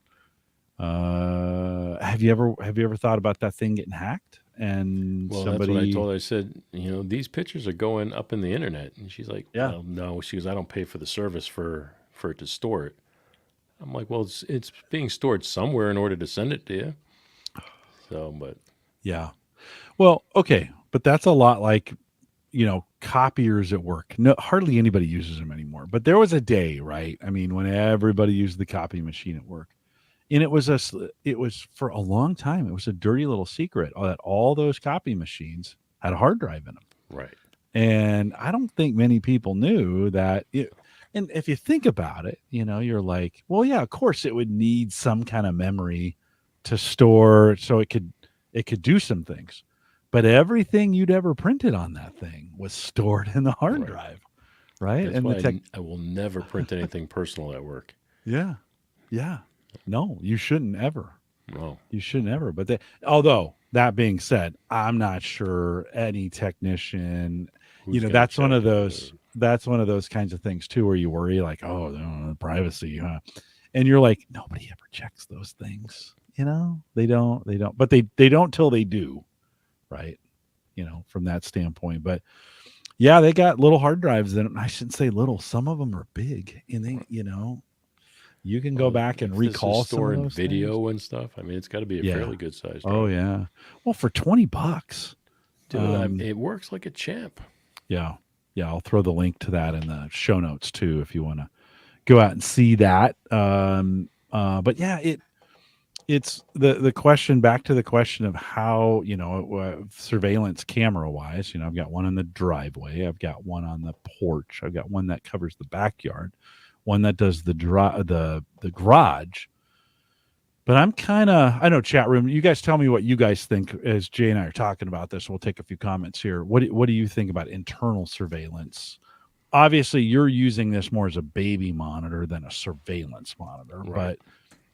Have you ever thought about that thing getting hacked and well, that's what I somebody? told her. I said, these pictures are going up in the internet, and she's like, Yeah. well, no. She goes, I don't pay for the service for it to store it. I'm like, well, it's being stored somewhere in order to send it to you. So, but Yeah. Well, okay, but that's a lot like, copiers at work. No, hardly anybody uses them anymore. But there was a day, right? I mean, when everybody used the copy machine at work, and it was for a long time. It was a dirty little secret that all those copy machines had a hard drive in them, right, and I don't think many people knew that. And if you think about it, you're like, well, yeah, of course, it would need some kind of memory to store so it could do some things. But everything you'd ever printed on that thing was stored in the hard right. drive, right? That's And the why tech, I will never print anything personal at work. yeah, yeah. No, you shouldn't ever. No, You shouldn't ever. But although that being said, I'm not sure any technician, who's gonna that's one check of it? those. That's one of those kinds of things too, where you worry like, oh, no, privacy, huh? And you're like, nobody ever checks those things. They don't. They don't. But they don't till they do, right? From that standpoint. But yeah, they got little hard drives in it. I shouldn't say little. Some of them are big, and you can go Well, back and if this is recall some of storing those things. video and stuff, I mean, it's got to be a Yeah. fairly good sized Oh drive. yeah. Well, for $20. Dude, Um, it works like a champ. yeah. Yeah, I'll throw the link to that in the show notes too if you want to go out and see that. But yeah, it's the question, back to the question of how, surveillance camera wise, I've got one in the driveway, I've got one on the porch, I've got one that covers the backyard, one that does the garage. But I know, chat room, you guys tell me what you guys think as Jay and I are talking about this. We'll take a few comments here. What do you think about internal surveillance? Obviously, you're using this more as a baby monitor than a surveillance monitor, Right.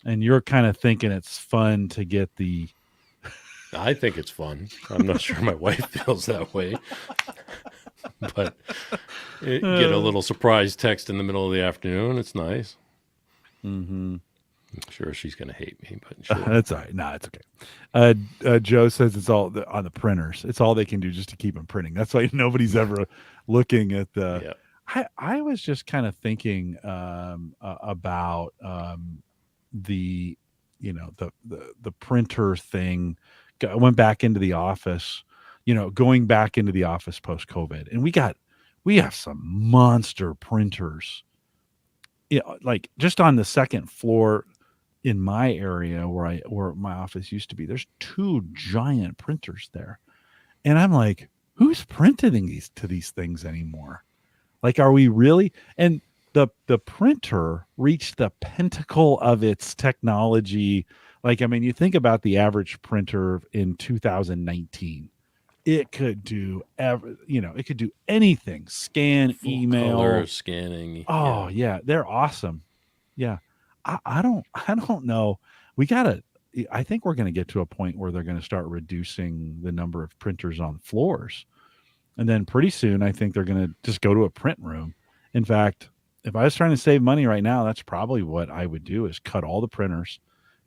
and you're kind of thinking it's fun to get the I think it's fun. I'm not sure my wife feels that way, but get a little surprise text in the middle of the afternoon. It's nice. mm-hmm. I'm sure she's going to hate me, but sure. That's all right. No, it's okay. Joe says it's all on the printers. It's all they can do just to keep them printing. That's why nobody's ever looking at the. Yeah. I was just kind of thinking about the the printer thing. I went back into the office, going back into the office post COVID, and we have some monster printers. Like just on the second floor in my area where my office used to be, there's two giant printers there. And I'm like, who's printing these things anymore? Like, are we really? And the printer reached the pinnacle of its technology. Like, I mean, you think about the average printer in 2019. It could do it could do anything. Scan, Full email. color scanning. Oh yeah, they're awesome. Yeah. I don't know. I think we're gonna get to a point where they're gonna start reducing the number of printers on floors. And then pretty soon I think they're gonna just go to a print room. In fact, if I was trying to save money right now, that's probably what I would do, is cut all the printers,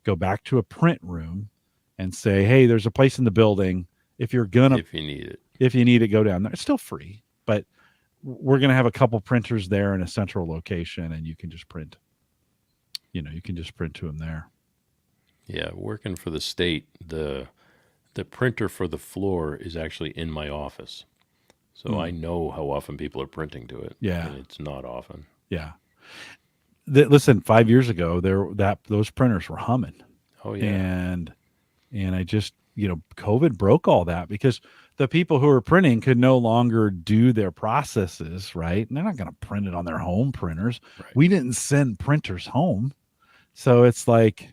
go back to a print room and say, hey, there's a place in the building. If you're gonna, If you need it. if you need it, go down there. It's still free, but we're gonna have a couple printers there in a central location, and you can just print. You can just print to them there. Yeah, working for the state, the printer for the floor is actually in my office. So I know how often people are printing to it. Yeah. And it's not often. Yeah. Listen, 5 years ago, those printers were humming, Oh yeah. and I just COVID broke all that because the people who were printing could no longer do their processes right, and they're not going to print it on their home printers. Right. We didn't send printers home, so it's like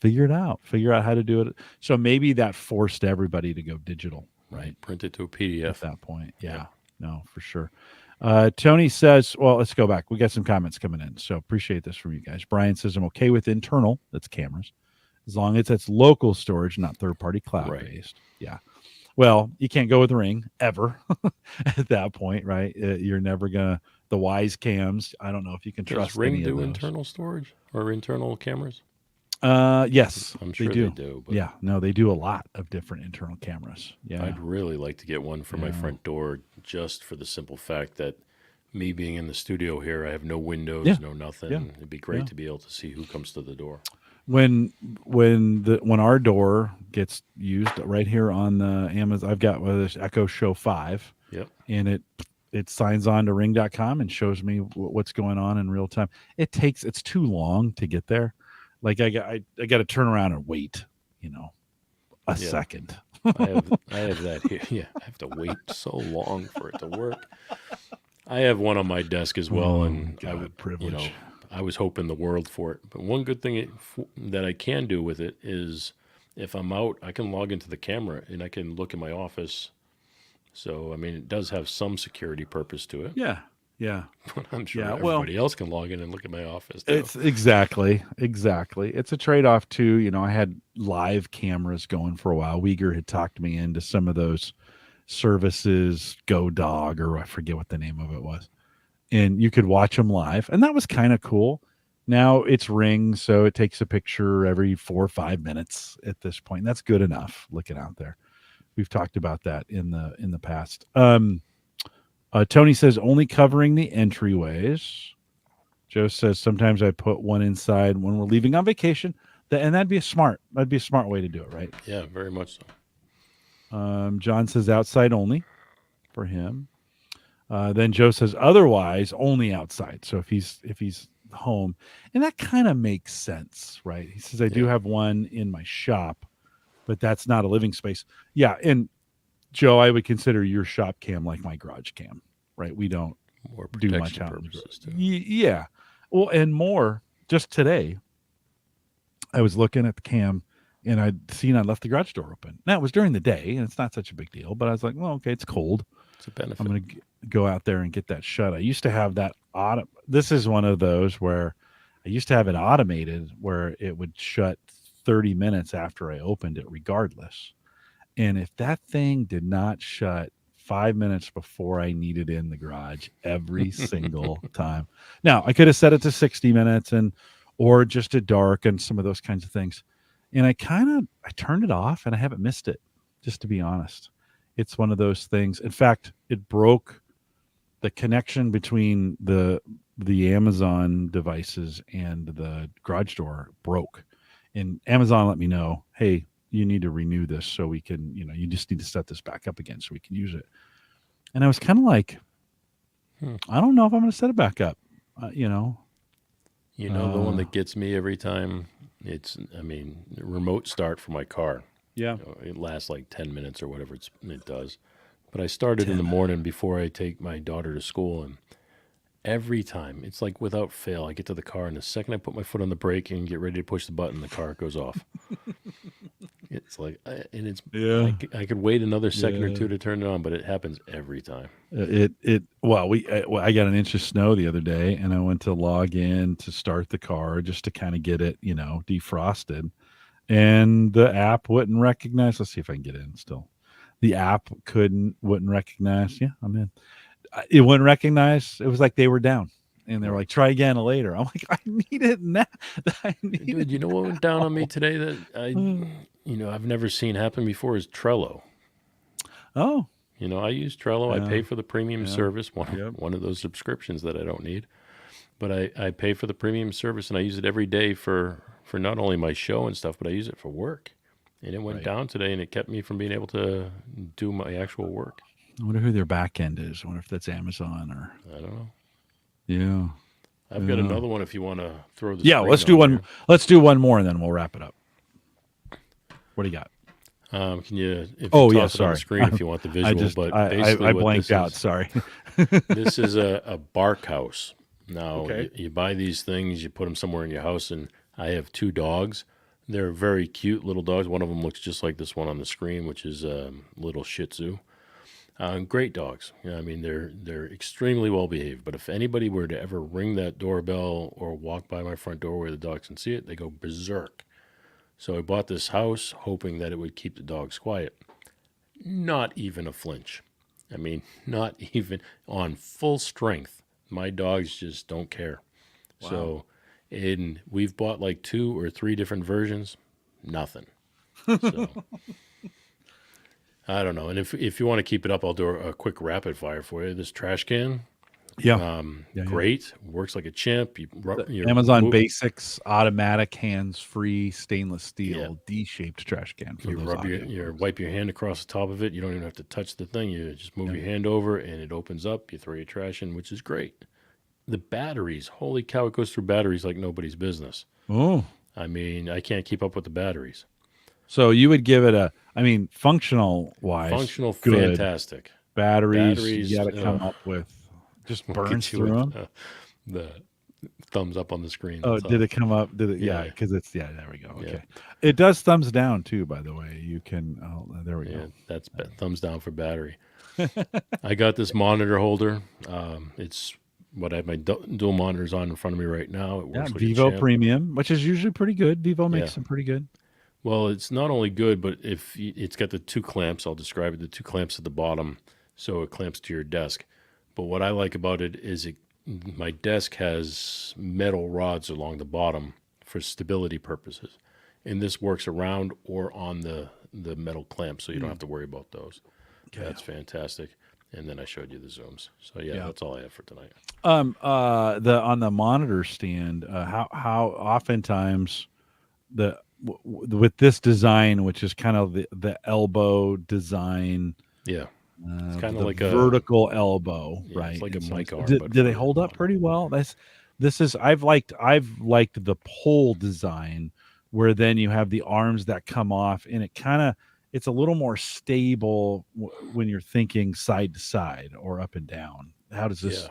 figure out how to do it. So maybe that forced everybody to go digital, right? Print it to a At PDF. that point, yeah. Yeah. No, for sure. Tony says, well, let's go back. We got some comments coming in, so appreciate this from you guys. Brian says, I'm okay with internal, that's cameras, as long as it's local storage, not third-party cloud-based. Yeah. Well, you can't go with Ring ever at that point, right? You're never gonna. The Wise cams, I don't know if you can trust Does Ring any of do those. internal storage or internal cameras? Yes, I'm sure they do. they do. But Yeah, no, they do a lot of different internal cameras. Yeah, I'd really like to get one for my front door, just for the simple fact that me being in the studio here, I have no windows, Yeah. no nothing. Yeah. It'd be great Yeah. to be able to see who comes to the door. when our door gets used right here on the Amazon, I've got this Echo Show 5, Yep. and it signs on to ring.com and shows me what's going on in real time. It's too long to get there. Like I got to turn around and wait, a second. I have that here. Yeah, I have to wait so long for it to work. I have one on my desk as well, and I would privilege. I was hoping the world for it. But one good thing that I can do with it is, if I'm out, I can log into the camera and I can look in my office. So I mean, it does have some security purpose to it. Yeah. But I'm sure Yeah, well, everybody else can log in and look at my office too. It's exactly. It's a trade-off too. I had live cameras going for a while. Uyghur had talked me into some of those services, Go Dog, or I forget what the name of it was. And you could watch them live, and that was kind of cool. Now it's Ring, so it takes a picture every 4 or 5 minutes at this point. And that's good enough looking out there. We've talked about that in the past. Tony says only covering the entryways. Joe says sometimes I put one inside when we're leaving on vacation, and that'd be a smart way to do it, right? Yeah, very much so. John says outside only for him. Then Joe says otherwise only outside. So if he's home, and that kind of makes sense, right? He says I do have one in my shop, but that's not a living space. Yeah, and Joe, I would consider your shop cam like my garage cam, right? We don't More do protection much out purposes too. Yeah. Well, and more. Just today, I was looking at the cam, and I'd left the garage door open. Now, it was during the day, and it's not such a big deal, but I was like, well, okay, it's cold. It's a benefit. I'm going to go out there and get that shut. I used to have that this is one of those where I used to have it automated where it would shut 30 minutes after I opened it regardless. And if that thing did not shut 5 minutes before I needed it in the garage every single time. Now, I could have set it to 60 minutes or just to dark and some of those kinds of things. And I turned it off, and I haven't missed it, just to be honest. It's one of those things. In fact, it broke the connection between the Amazon devices and the garage door broke. And Amazon let me know, hey, you need to renew this so we can, you just need to set this back up again so we can use it. And I was kind of like, I don't know if I'm going to set it back up. The one that gets me every time, remote start for my car. Yeah. It lasts like 10 minutes or whatever it does. But I started in the morning before I take my daughter to school, and every time, it's like without fail, I get to the car, and the second I put my foot on the brake and get ready to push the button, the car goes off. It's like, I could wait another second or two to turn it on, but it happens every time. I got an inch of snow the other day, and I went to log in to start the car just to kind of get it, defrosted, and the app wouldn't recognize. Let's see if I can get in still. The app wouldn't recognize. Yeah, I'm in. It wouldn't recognize. It was like they were down, and they're like, try again later. I'm like, I need it now. I need Dude, it you know what went down on me now. today that I've never seen happen before is Trello. Oh, I use Trello. I yeah, pay for the premium yeah, service, yep, one of those subscriptions that I don't need. But I pay for the premium service, and I use it every day for not only my show and stuff, but I use it for work. And it went right. down today, and it kept me from being able to do my actual work. I wonder who their back end is. I wonder if that's Amazon or I don't know. yeah, I've got yeah, another one if you want to throw the yeah. screen on there. Let's do one more, and then we'll wrap it up. What do you got? Can you, if you Oh yeah, toss it on the sorry. screen if you want the I visual, just but basically I what blanked this out. is, Sorry. this is a bark house. Now, Okay. you buy these things, you put them somewhere in your house, and I have 2 dogs. They're very cute little dogs. One of them looks just like this one on the screen, which is a little Shih Tzu. Great dogs. I mean, they're extremely well behaved. But if anybody were to ever ring that doorbell or walk by my front door where the dogs can see it, they go berserk. So I bought this house hoping that it would keep the dogs quiet. Not even a flinch. I mean, not even on full strength. My dogs just don't care. Wow. So, and we've bought like 2 or 3 different versions. Nothing. So I don't know. And if you want to keep it up, I'll do a quick rapid fire for you. This trash can, Yeah. Yeah. great, works like a champ. You're Amazon Basics automatic hands-free stainless yeah. steel D-shaped trash can for You those rub audio your folks. wipe your hand across the top of it. You don't even have to touch the thing. You just move your hand over, and it opens up. You throw your trash in, which is great. The batteries, holy cow, it goes through batteries like nobody's business. Oh, I mean, I can't keep up with the batteries. so you would give it functional wise, Functional, good. fantastic. Batteries, you Batteries, got to come up with just look burns at you through with them. the thumbs up on the screen. Oh, That's did all. it come up? Did it? Yeah, Yeah, because it's there we go. yeah, Okay, it does thumbs down too. By the way, you can. Oh, there we yeah. go. That's thumbs down for battery. I got this monitor holder. It's what I have my dual monitors on in front of me right now. It Yeah, works like a Vivo champ. Premium, which is usually pretty good. Vivo Yeah. makes them pretty good. Well, it's not only good, but it's got the 2 clamps. I'll describe it. The 2 clamps at the bottom, so it clamps to your desk. But what I like about it is my desk has metal rods along the bottom for stability purposes, and this works around or on the metal clamp, so you don't have to worry about those. Okay. That's fantastic. And then I showed you the zooms. So yeah, Yeah. that's all I have for tonight. The on the monitor stand, how oftentimes with this design, which is kind of the elbow design, Yeah, it's kind of the like a vertical elbow, yeah, right? it's like a And so mic arm, do but they for hold up monitor. pretty well? This is I've liked the pole design where then you have the arms that come off, and it's a little more stable when you're thinking side to side or up and down. How does Yeah,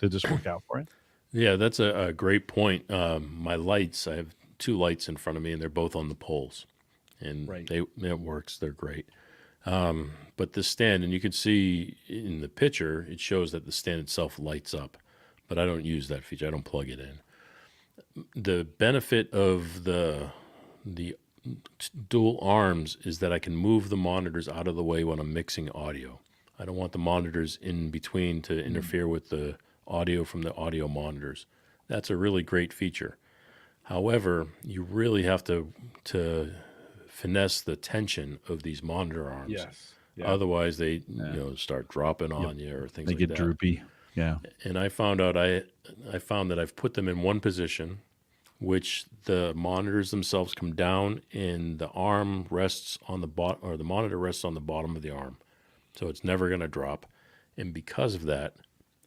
did this work out for it? yeah, that's a great point. My lights, I have 2 lights in front of me, and they're both on the poles, and Right. it works. They're great. But the stand, and you can see in the picture, it shows that the stand itself lights up, but I don't use that feature. I don't plug it in. The benefit of the dual arms is that I can move the monitors out of the way when I'm mixing audio. I don't want the monitors in between to interfere with the audio from the audio monitors. That's a really great feature. However, you really have to finesse the tension of these monitor arms. Yes. Yeah. Otherwise, they Yeah. start dropping Yep. on you or things They like get that. droopy. Yeah. And I found that I've put them in one position, which the monitors themselves come down, and the arm rests on the bottom, or the monitor rests on the bottom of the arm, so it's never going to drop. And because of that,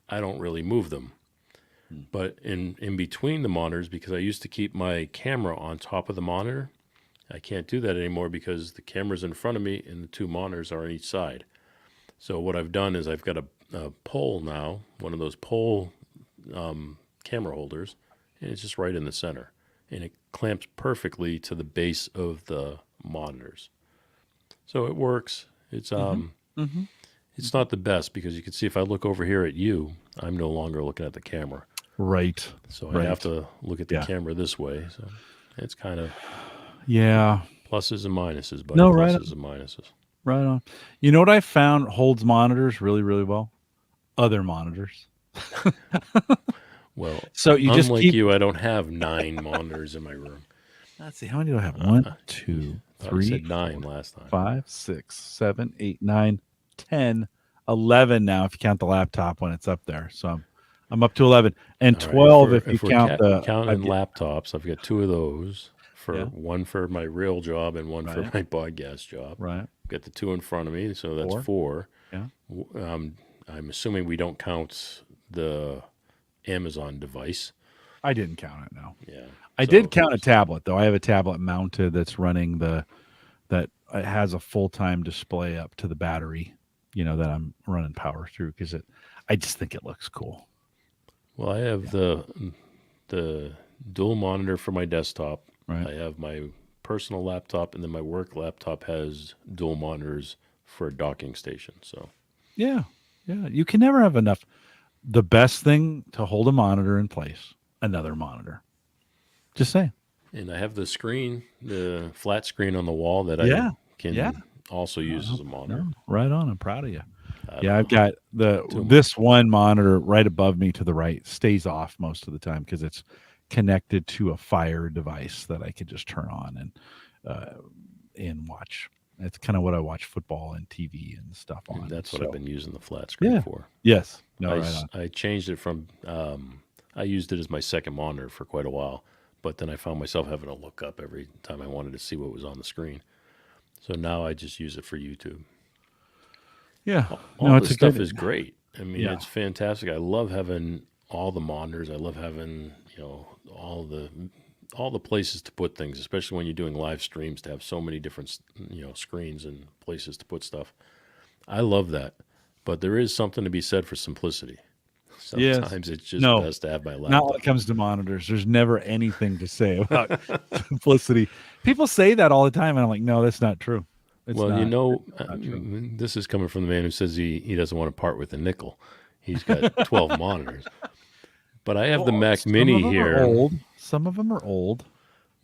I don't really move them. But in between the monitors, because I used to keep my camera on top of the monitor, I can't do that anymore because the camera's in front of me and the 2 monitors are on each side. So what I've done is I've got a pole now, one of those pole camera holders, and it's just right in the center. And it clamps perfectly to the base of the monitors. So it works. It's Mm-hmm. it's not the best because you can see if I look over here at you, I'm no longer looking at the camera. Right. So I have Right. to look at the Yeah. camera this way. So it's kind of Yeah. pluses and minuses, buddy. No, right Pluses and minuses. right on. You know what I found holds monitors really, really well? Other monitors. Well, So you just unlike keep. you, I don't have 9 monitors in my room. Let's see. How many do I have? Uh, One, I two, thought you three, said four, 9 last time. 5, 6, 7, 8, 9, 10, 11 now if you count the laptop when it's up there. So I'm up to 11 and All right, if 12 we're if you count the. counting laptops, I've got 2 of those Yeah. one for my real job and one for Right. my podcast job. Right. I've got the 2 in front of me, so that's 4. 4. Yeah. I'm assuming we don't count the Amazon device. I didn't count it. No. Yeah. I did So count a tablet though. I have a tablet mounted that's running that it has a full-time display up to the battery, that I'm running power through because I just think it looks cool. well, I have the dual monitor for my desktop. Right. I have my personal laptop, and then my work laptop has dual monitors for a docking station. So Yeah. Yeah. You can never have enough. The best thing to hold a monitor in place, another monitor. Just saying. and I have the flat screen on the wall that I Yeah. Yeah. can also use as a monitor. No, right on. I'm proud of you. I Yeah, don't I've know. got Too much. this one monitor right above me to the right stays off most of the time because it's connected to a Fire device that I could just turn on and watch. That's kind of what I watch football and TV and stuff on. And that's what So, I've been using the flat screen yeah. for. Yes. No, right on. I changed it from, I used it as my second monitor for quite a while, but then I found myself having to look up every time I wanted to see what was on the screen. So now I just use it for YouTube. Yeah. All No, this it's a stuff good. is great. I mean, Yeah. it's fantastic. I love having all the monitors. I love having, all the places to put things, especially when you're doing live streams, to have so many different, screens and places to put stuff. I love that. But there is something to be said for simplicity. Yes. Sometimes it's just No. best to have my Not when laptop. it comes to monitors. There's never anything to say about simplicity. People say that all the time, and I'm like, no, that's not true. It's Well, not. It's not true. this is coming from the man who says he doesn't want to part with a nickel. He's got 12 monitors. But I have the Well, Mac some Mini of them are here. old. Some of them are old.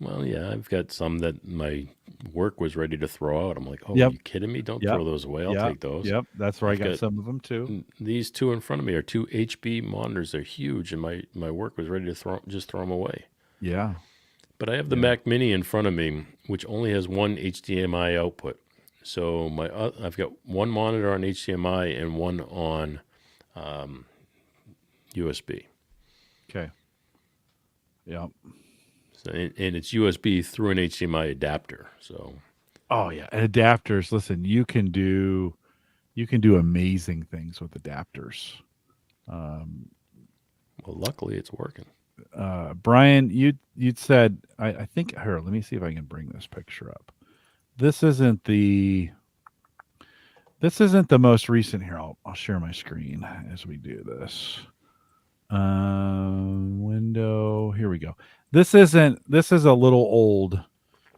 Well, yeah, I've got some that my work was ready to throw out. I'm like, oh, Yep. are you kidding me? Don't Yep. throw those away. I'll Yep. take those. Yep. That's where I've I got got some of them too. These 2 in front of me are 2 HB monitors. They're huge, and my work was ready to throw them away. Yeah. But I have the Mac Mini in front of me, which only has one HDMI output. So I've got one monitor on HDMI and one on USB. Okay. Yep. So, and it's USB through an HDMI adapter. So Oh yeah. And adapters. Listen, you can do amazing things with adapters. well, luckily it's working. Brian, you'd said I think here. Let me see if I can bring this picture up. This isn't the most recent. Here, I'll share my screen as we do this. Window. Here we go. This is a little old.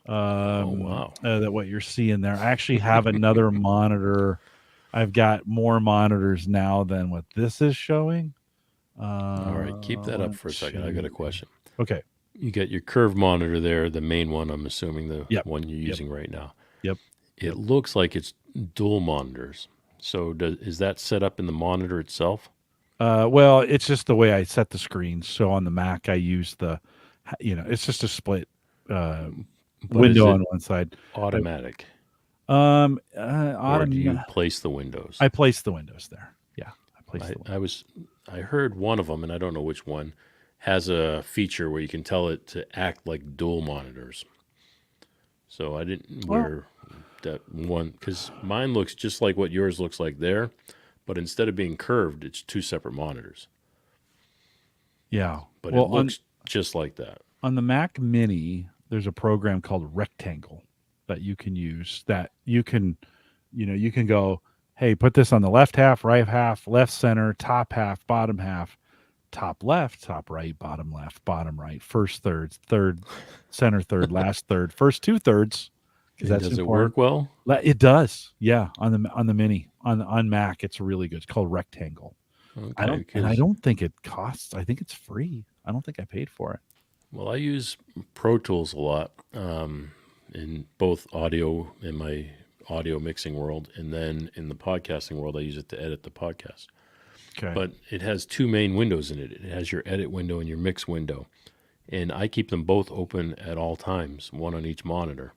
Oh wow! That what you're seeing there. I actually have another monitor. I've got more monitors now than what this is showing. All right, keep that up for a second. I got a question. Okay. You got your curved monitor there, the main one. I'm assuming the Yep. one you're using right now. Yep. It looks like it's dual monitors. So is that set up in the monitor itself? Well, it's just the way I set the screens. So on the Mac, I use it's just a split But window is on it one side. automatic, Or or do you place the windows? I place the windows there. Yeah, I place the windows. I heard one of them, and I don't know which one, has a feature where you can tell it to act like dual monitors. So I didn't wear that one because mine looks just like what yours looks like there, but instead of being curved, it's 2 separate monitors. Yeah. But Well, it looks just like that. on the Mac Mini, there's a program called Rectangle that you can use. That you can go, hey, put this on the left half, right half, left center, top half, bottom half, top left, top right, bottom left, bottom right, first third, center third, last third, first 2/3. Because And that's does important. it work well? It does. Yeah, on the Mini on Mac, it's really good. It's called Rectangle. I Okay, don't think it costs. I think it's free. I don't think I paid for it. well, I use Pro Tools a lot in both audio in my audio mixing world, and then in the podcasting world, I use it to edit the podcast. Okay. but it has two main windows in it. It has your edit window and your mix window, and I keep them both open at all times, one on each monitor.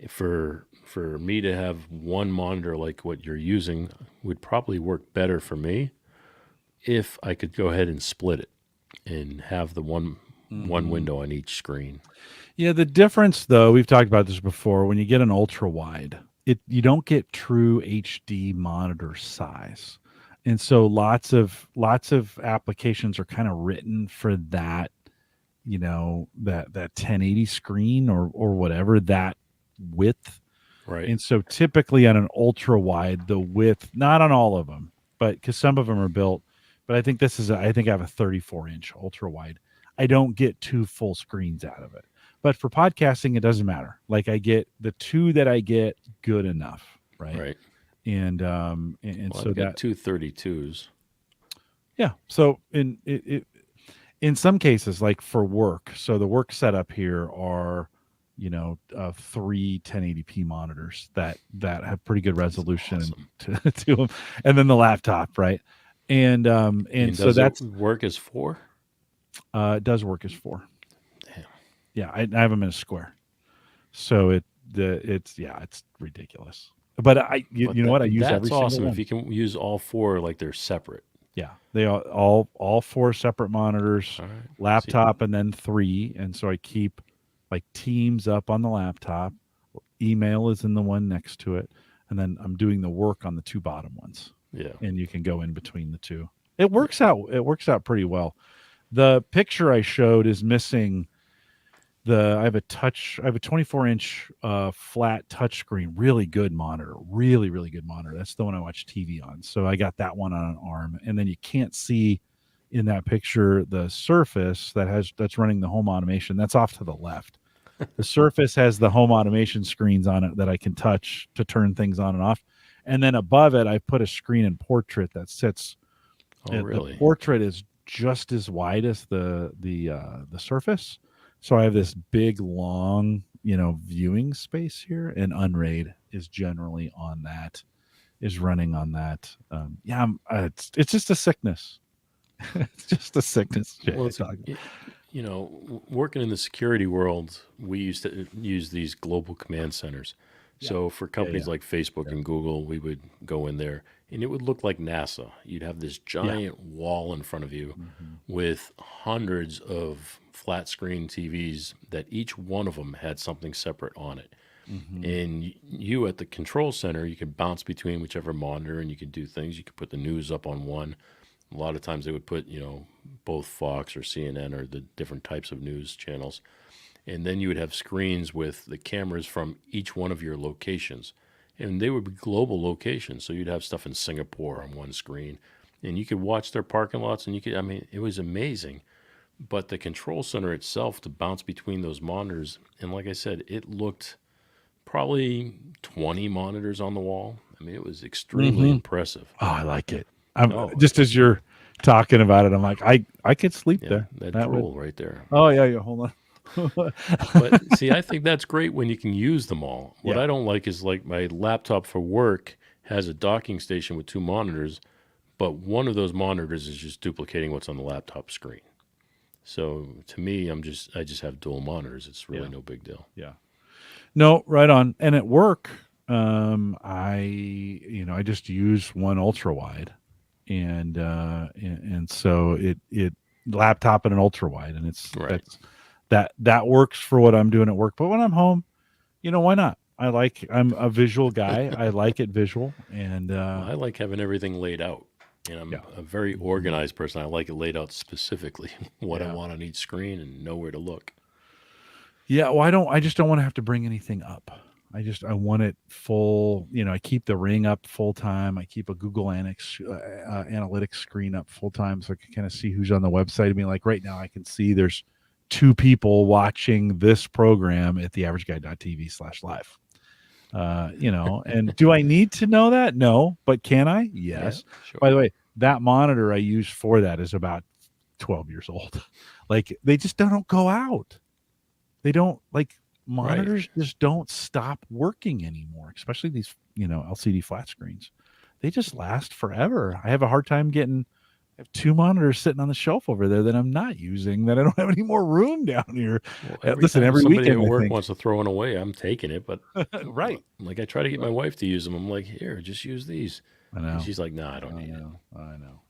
For me to have one monitor like what you're using would probably work better for me if I could go ahead and split it and have the one Hmm. window on each screen. Yeah, the difference though, we've talked about this before, when you get an ultra wide, you don't get true HD monitor size. And so lots of applications are kind of written for that, that 1080 screen or whatever, that width. Right. And so typically on an ultra wide, the width, not on all of them, but because some of them are built, but I think I think I have a 34-inch ultra wide. I don't get two full screens out of it. But for podcasting, it doesn't matter. Like I get the two that I get good enough, right? Right. And Well, so I've got that, two 32s. yeah. So in some cases, like for work, so the work setup here are, three 1080p monitors that have pretty good That's resolution awesome. to them, and then the laptop, right? And And so does it that's work as four? it does work as four. Damn. Yeah, I have them in a square, so it's ridiculous. But But you know what? I use every that's single awesome if one. you can use all four like they're separate. Yeah, they all four separate monitors, All right. See, laptop, and then three. And so I keep like Teams up on the laptop, email is in the one next to it, and then I'm doing the work on the two bottom ones. yeah. And you can go in between the two. It works out. It works out pretty well. The picture I showed is missing I have a 24-inch flat touchscreen, really good monitor, really really good monitor. That's the one I watch TV on. So I got that one on an arm, and then you can't see in that picture the Surface that's running the home automation. That's off to the left. The Surface has the home automation screens on it that I can touch to turn things on and off. And then above it, I put a screen in portrait that sits. Oh, The really? portrait is just as wide as the Surface, so I have this big long viewing space here, and Unraid is generally on that, is running on that. Yeah, it's just a sickness. It's just a sickness. Jay, Well, I talk. working in the security world, we used to use these global command centers. Yeah, So for yeah, companies yeah, like Facebook yeah, and Google, we would go in there and it would look like NASA. You'd have this yeah. giant wall in front of you Hmm. with hundreds of flat screen TVs that each one of them had something separate on it. Hmm. And you at the control center, you could bounce between whichever monitor and you could do things. You could put the news up on one. A lot of times they would put, both Fox or CNN or the different types of news channels. And then you would have screens with the cameras from each one of your locations. And they would be global locations. So you'd have stuff in Singapore on one screen. And you could watch their parking lots and it was amazing. But the control center itself to bounce between those monitors, and like I said, it looked probably 20 monitors on the wall. It was extremely Hmm. impressive. Oh, I like it. I'm Oh, just as you're talking about it, I'm like, I could sleep yeah, there. that That would. drool right there. Oh yeah, yeah. Hold on. But see, I think that's great when you can use them all. What Yeah. I don't like is like my laptop for work has a docking station with two monitors, but one of those monitors is just duplicating what's on the laptop screen. So to me, I just have dual monitors. It's really Yeah. no big deal. Yeah. No, right on. And at work, I just use one ultra wide, and so it laptop and an ultra wide, and Right. that works for what I'm doing at work. But when I'm home, why not? I'm a visual guy. I like it visual, and Well, I like having everything laid out. And I'm yeah. a very Mhm. organized person. I like it laid out specifically what I Yeah. want on each screen and know where to look. Yeah, well, I just don't want to have to bring anything up. I want it full. I keep the Ring up full time. I keep a Google Analytics screen up full time, so I can kind of see who's on the website. I mean, like right now, I can see there's two people watching this program at theaverageguy.tv/live. And do I need to know that? No, but can I? Yeah, Yes. By sure. the way, that monitor I use for that is about 12 years old. Like they just don't go out. They don't like Right. monitors just don't stop working anymore, especially these, LCD flat screens. They just last forever. I have a hard time getting I have two monitors sitting on the shelf over there that I'm not using. That I don't have any more room down here. Well, every Listen, time every somebody weekend at I work think. wants to throw one away, I'm taking it. But Right. like I try to get my wife to use them. I'm like, here, just use these. I And know. she's like, no, I don't I need it. know. I know.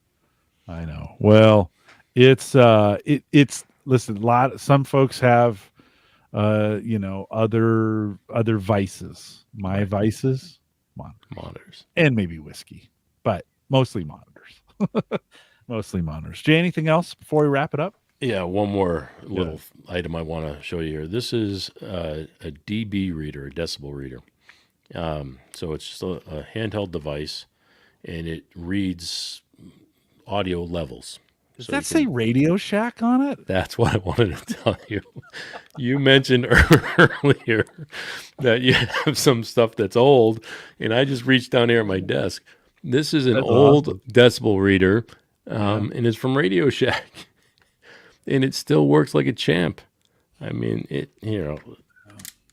I know. Well, it's listen, some folks have other vices. My Right. vices, monitors. Monitors. And maybe whiskey, but mostly monitors. Mostly monitors. Jay, anything else before we wrap it up? Yeah, one more Yeah. little item I want to show you here. This is a dB reader, a decibel reader. So it's just a handheld device, and it reads audio levels. Does So that you say can. Radio Shack on it? That's what I wanted to tell you. You mentioned earlier that you have some stuff that's old, and I just reached down here at my desk. This is an That's old awesome. decibel reader, Yeah. and it's from Radio Shack, and it still works like a champ. I mean,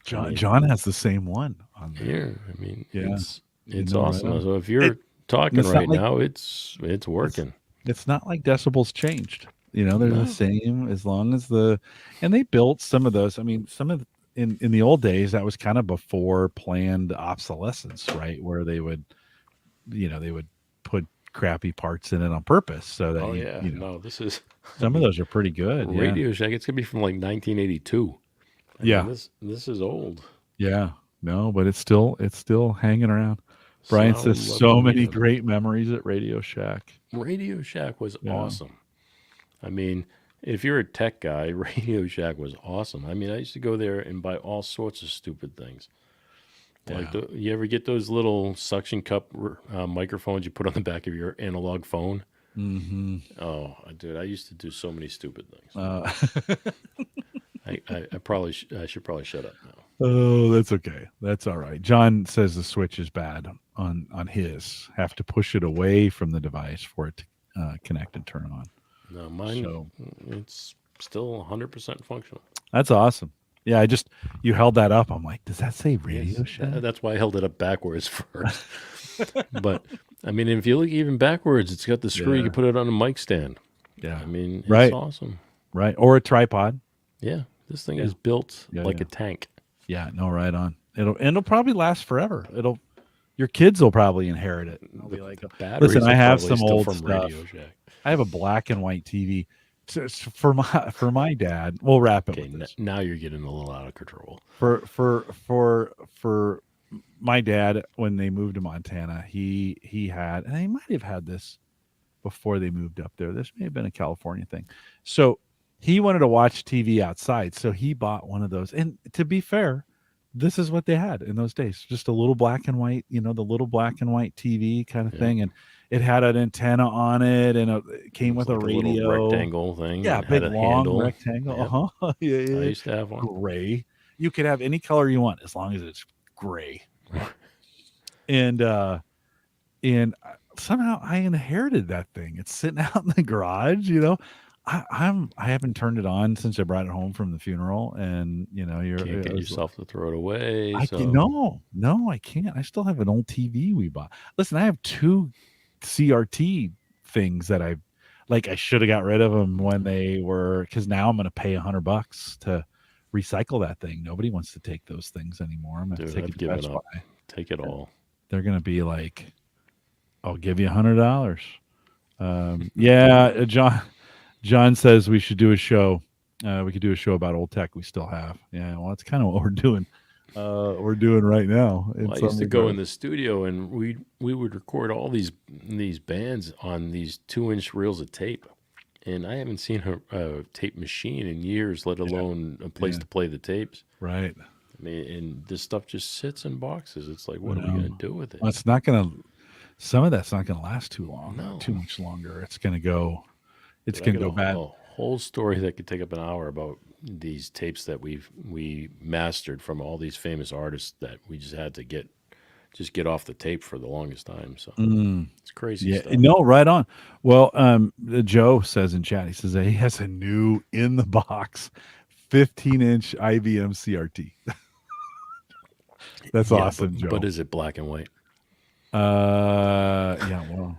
John has the same one on there. here. I mean, Yeah. it's Right awesome. on. So if It, you're and talking it's not right like now, it's it's working. it's not like decibels changed. They're the No, same as long as and they built some of those. I mean, some of in the old days that was kind of before planned obsolescence, right? Where they would put crappy parts in it on purpose so that oh yeah, no. This is. I some of mean, those are pretty good. Yeah. Radio Shack. It's gonna be from like 1982. I mean, Yeah. this is old. Yeah. No, but it's still hanging around. Brian says Sound level so many meter. great memories at Radio Shack. Radio Shack was Yeah. awesome. I mean, if you're a tech guy, Radio Shack was awesome. I mean, I used to go there and buy all sorts of stupid things. Like, Yeah. you ever get those little suction cup microphones you put on the back of your analog phone? Mm-hmm. Oh, dude, I used to do so many stupid things. Uh, I should probably shut up now. oh, that's okay. That's all right. John says the switch is bad on his. Have to push it away from the device for it to connect and turn on. No, mine, So it's still 100% functional. that's awesome. Yeah, you held that up. I'm like, does that say Radio Yes, Shack? that's why I held it up backwards first. But I mean, if you look even backwards, it's got the screw. You Yeah. can put it on a mic stand. Yeah. I mean, it's Right. awesome. Right. Or a tripod. Yeah, this thing Yeah. is built Yeah, like yeah. a tank. Yeah, no, right on. It'll probably last forever. Your kids will probably inherit it. They'll be like, Batteries listen, I are have probably some still old from stuff. Radio Shack. I have a black and white TV. For my dad, we'll wrap it Okay, with this. now you're getting a little out of control. For my dad, when they moved to Montana, he had, and he might have had this before they moved up there. This may have been a California thing. So he wanted to watch TV outside, so he bought one of those. And to be fair, this is what they had in those days, just a little black and white, the little black and white TV kind of Yeah. thing, and it had an antenna on it, and it came It was with a like a little radio. rectangle thing. Yeah, and big had a long handle. rectangle. Yep. Uh-huh. Yeah, yeah, I yeah. used to have one. Gray. You could have any color you want as long as it's gray. and somehow I inherited that thing. It's sitting out in the garage. I haven't turned it on since I brought it home from the funeral, and Can't get yourself to throw it away. no, I can't. I still have an old TV we bought. Listen, I have two CRT things that I should have got rid of them when they were, because now I'm going to pay $100 to recycle that thing. Nobody wants to take those things anymore. I'm going to Dude, take I've it to given Best up. Buy. Take it all. They're going to be like, I'll give you $100. Yeah, John says we should do a show. We could do a show about old tech we still have. Yeah, well, that's kind of what we're doing. We're doing right now. Well, I used to go in the studio and we would record all these bands on these 2-inch reels of tape, and I haven't seen a tape machine in years, let alone a place to play the tapes. Right. I mean, and this stuff just sits in boxes. It's like, what are we going to do with it? Well, it's not going to. Some of that's not going to last too long. No. Too much longer. It's going to go. It's Dude, I going to got go bad. A whole story that could take up an hour about these tapes that we mastered from all these famous artists that we just had to get off the tape for the longest time. So it's crazy Yeah, stuff. no, right on. Well, Joe says in chat, he says that he has a new in the box 15-inch IBM CRT. That's awesome, Joe. But is it black and white? Yeah, well,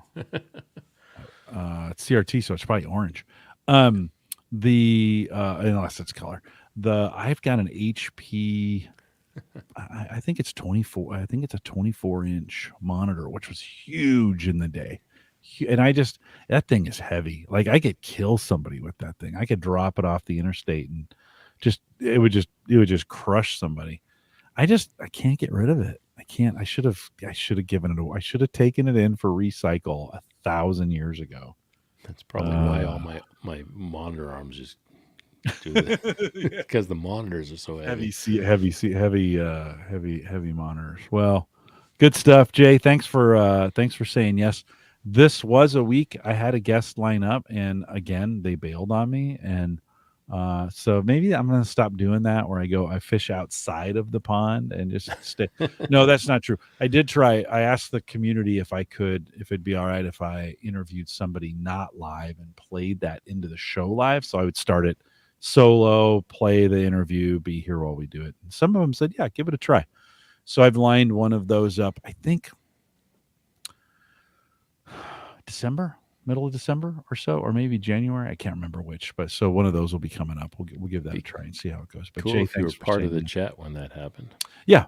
It's CRT, so it's probably orange. Um, the unless it's color. I've got an HP. I think it's 24. I think it's a 24-inch monitor, which was huge in the day. And that thing is heavy. Like I could kill somebody with that thing. I could drop it off the interstate and it would just crush somebody. I can't get rid of it. I can't. I should have given it away. I should have taken it in for recycle 1,000 years ago. That's probably why all my monitor arms just do that because the monitors are so heavy. Heavy monitors. Well, good stuff, Jay. Thanks for saying yes. This was a week I had a guest line up, and again they bailed on me, and so maybe I'm going to stop doing that. Where I fish outside of the pond and just stay. No, that's not true. I did try. I asked the community if it'd be all right if I interviewed somebody not live and played that into the show live. So I would start it solo, play the interview, be here while we do it. And some of them said, yeah, give it a try. So I've lined one of those up, I think middle of December or so, or maybe January. I can't remember which, but so one of those will be coming up. We'll give that a try and see how it goes. But cool Jay, if you were thanks for part of the saying that. chat when that happened. Yeah,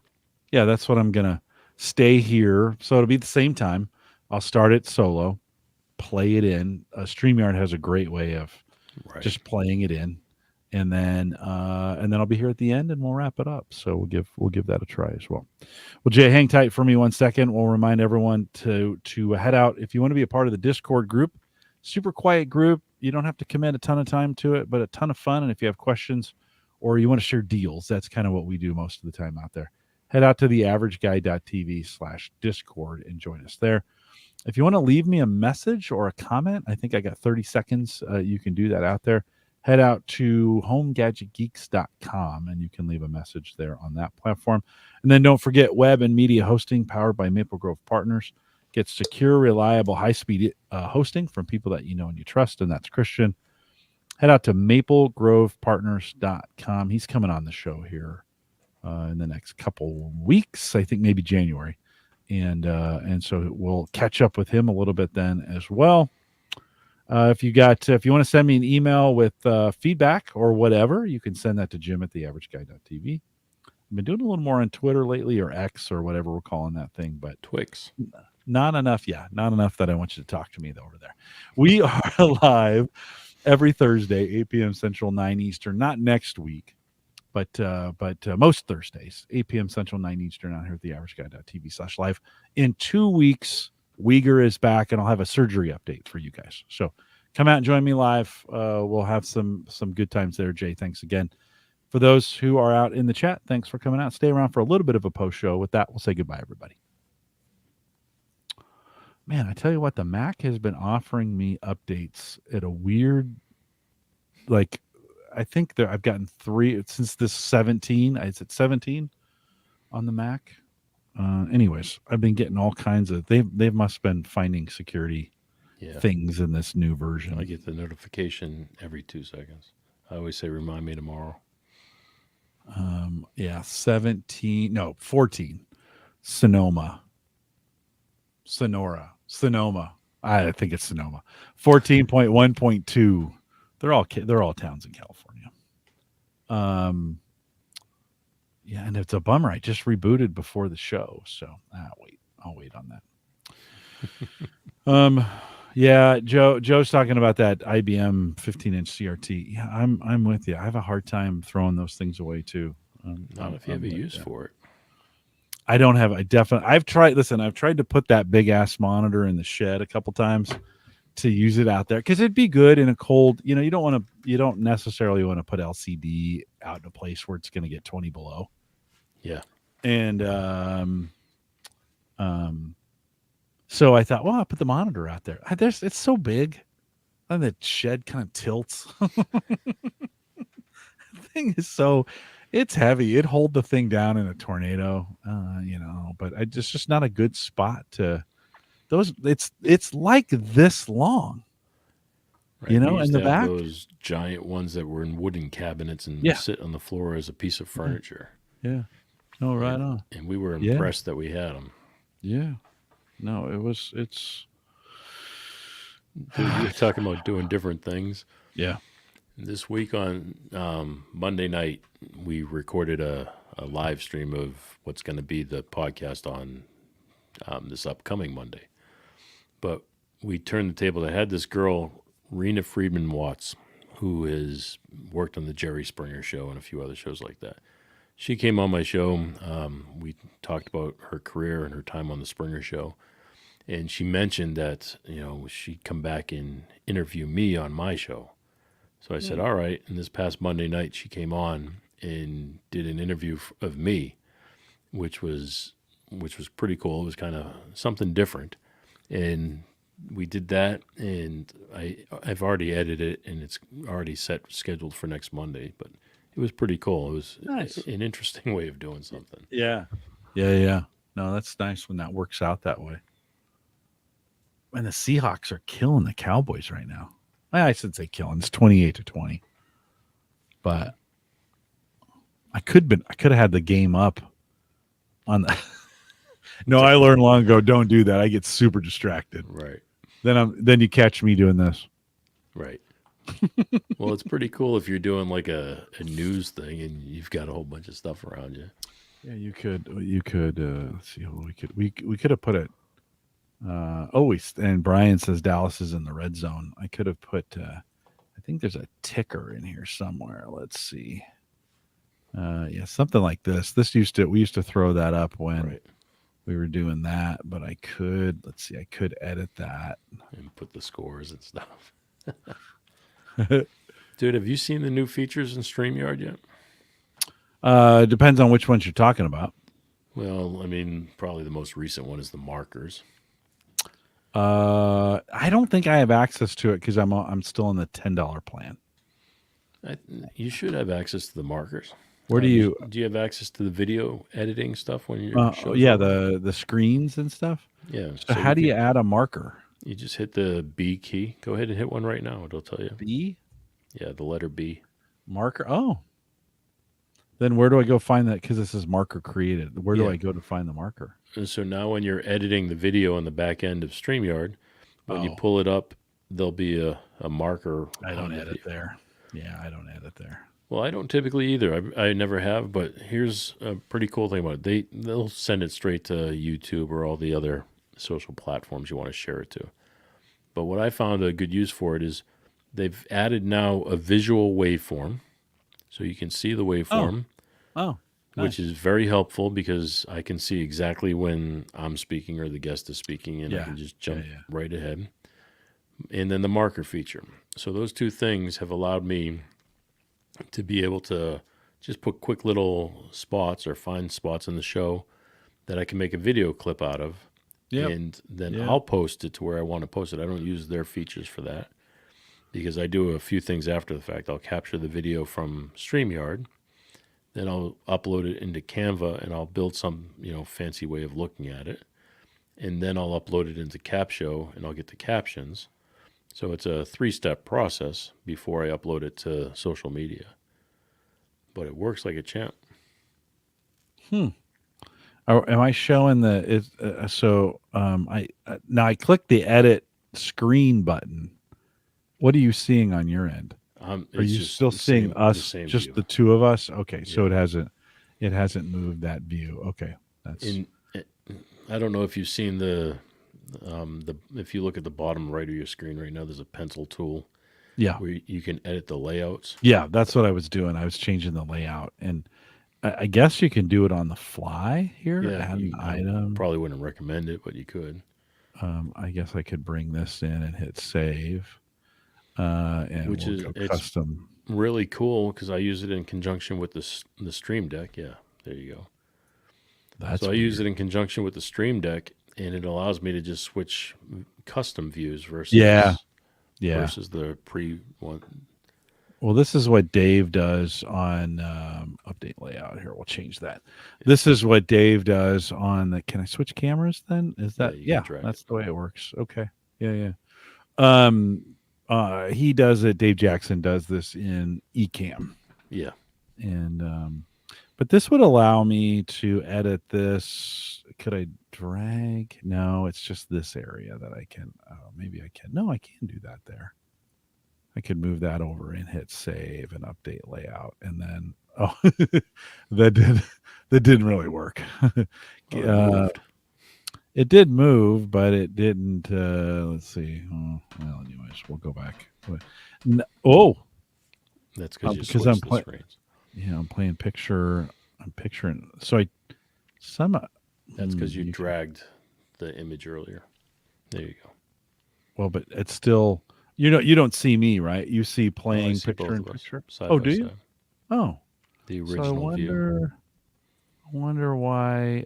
that's what I'm going to stay here. So it'll be the same time. I'll start it solo, play it in. StreamYard has a great way of just playing it in, and then I'll be here at the end and we'll wrap it up. So we'll give that a try as well. Well, Jay, hang tight for me 1 second. We'll remind everyone to head out if you want to be a part of the Discord group. Super quiet group. You don't have to commit a ton of time to it, but a ton of fun. And if you have questions or you want to share deals, that's kind of what we do most of the time out there. Head out to theaverageguy.tv/Discord and join us there. If you want to leave me a message or a comment, I think I got 30 seconds. You can do that out there. Head out to homegadgetgeeks.com and you can leave a message there on that platform. And then don't forget web and media hosting powered by Maple Grove Partners. Get secure, reliable, high-speed hosting from people that you know and you trust, and that's Christian. Head out to maplegrovepartners.com. He's coming on the show here in the next couple weeks, I think maybe January. And so we'll catch up with him a little bit then as well. If you want to send me an email with feedback or whatever, you can send that to jim@theaverageguy.tv. I've been doing a little more on Twitter lately, or X, or whatever we're calling that thing, but Twix. Not enough. Yeah, not enough that I want you to talk to me over there. We are live every Thursday, 8 p.m. Central, 9 Eastern. Not next week, but most Thursdays, 8 p.m. Central, 9 Eastern, out here at theaverageguy.tv/live. In 2 weeks, Uyghur is back, and I'll have a surgery update for you guys. So come out and join me live. We'll have some good times there. Jay, thanks again. For those who are out in the chat, thanks for coming out. Stay around for a little bit of a post show. With that, we'll say goodbye, everybody. Man, I tell you what, the Mac has been offering me updates at a weird, like, I think I've gotten 3 since this 17. Is it 17 on the Mac? Anyways, I've been getting all kinds of. They must have been finding security things in this new version. I get the notification every 2 seconds. I always say, "Remind me tomorrow." 14. Sonora. I think it's Sonoma. 14.1.2. They're all towns in California. And it's a bummer. I just rebooted before the show, so I'll wait on that. Joe's talking about that IBM 15-inch CRT. Yeah, I'm with you. I have a hard time throwing those things away too. Not if you have a use for it. I don't have. I've tried to put that big ass monitor in the shed a couple times to use it out there because it'd be good in a cold. You don't necessarily want to put LCD out in a place where it's going to get 20 below. Yeah. And so I thought, well, I'll put the monitor out there. It's so big, and the shed kind of tilts. The thing is it's heavy. It'd hold the thing down in a tornado, but it's just not a good spot to those. It's like this long, right. In the back. Those giant ones that were in wooden cabinets and sit on the floor as a piece of furniture. Yeah. No, right on. And we were impressed that we had them. Yeah. No, Dude, you were talking about doing different things. Yeah. This week on Monday night, we recorded a live stream of what's going to be the podcast on this upcoming Monday. But we turned the table. I had this girl, Rena Friedman Watts, who has worked on the Jerry Springer Show and a few other shows like that. She came on my show. We talked about her career and her time on the Springer Show. And she mentioned that, she'd come back and interview me on my show. So I said, all right. And this past Monday night, she came on and did an interview of me, which was pretty cool. It was kind of something different. And we did that, and I've already edited it, and it's already scheduled for next Monday. But it was pretty cool. It was Nice. an interesting way of doing something. Yeah. Yeah. No, that's nice when that works out that way. And the Seahawks are killing the Cowboys right now. I should say killing. It's 28-20. But I could have had the game up on the No, I learned long ago, don't do that. I get super distracted. Right. Then you catch me doing this. Right. Well, it's pretty cool if you're doing like a news thing and you've got a whole bunch of stuff around you. Yeah, you could let's see, we could have put it and Brian says Dallas is in the red zone. I could have put I think there's a ticker in here somewhere. Let's see. Yeah, something like this. We used to throw that up when we were doing that, but I could edit that and put the scores and stuff. Dude, have you seen the new features in StreamYard yet? Depends on which ones you're talking about. Well, I mean, probably the most recent one is the markers. I don't think I have access to it because I'm still in the $10 plan. You should have access to the markers. Where do you have access to the video editing stuff when you're the screens and stuff? Yeah. So how do you add a marker? You just hit the B key. Go ahead and hit one right now. It'll tell you. B? Yeah, the letter B. Marker. Oh. Then where do I go find that? Because this is marker created. Where do I go to find the marker? And so now when you're editing the video on the back end of StreamYard, when you pull it up, there'll be a marker. I don't edit there. Yeah, I don't edit there. Well, I don't typically either. I never have, but here's a pretty cool thing about it. They'll send it straight to YouTube or all the other social platforms you want to share it to. But what I found a good use for it is they've added now a visual waveform, so you can see the waveform. Oh. Nice. Which is very helpful because I can see exactly when I'm speaking or the guest is speaking, and I can just jump right ahead. And then the marker feature. So those two things have allowed me to be able to just put quick little spots or find spots in the show that I can make a video clip out of. Yep. And then I'll post it to where I want to post it. I don't use their features for that because I do a few things after the fact. I'll capture the video from StreamYard. Then I'll upload it into Canva and I'll build some, fancy way of looking at it. And then I'll upload it into CapShow and I'll get the captions. So it's a 3-step process before I upload it to social media. But it works like a champ. Am I showing now I click the edit screen button. What are you seeing on your end? Are you still seeing us, just view. The two of us? Okay, so it hasn't moved that view. Okay, I don't know if you've seen if you look at the bottom right of your screen right now, there's a pencil tool. Yeah, where you can edit the layouts. Yeah, that's what I was doing. I was changing the layout, and I guess you can do it on the fly here. Yeah, I probably wouldn't recommend it, but you could. I guess I could bring this in and hit save. And which is custom. Really cool because I use it in conjunction with the Stream Deck. Yeah, there you go. I use it in conjunction with the Stream Deck, and it allows me to just switch custom views versus versus the pre one. Well, this is what Dave does on update layout. Here, we'll change that. This is what Dave does on the. Can I switch cameras then? Is that that's the way it works. Okay. Yeah. He does it. Dave Jackson does this in Ecamm. Yeah. And But this would allow me to edit this. Could I drag? No, it's just this area that I can. Maybe I can. No, I can do that there. I could move that over and hit save and update layout, and then that didn't really work. Oh, it moved. It did move, but it didn't. Let's see. Well, anyways, we'll go back. That's because you because switched I'm the screens. Yeah, I'm playing picture. I'm picturing. So That's because you dragged the image earlier. There you go. Well, but it's still. You don't see me, right? You see I playing see picture both in of us picture. side Oh, by do you? side. Oh, The so I original view. wonder why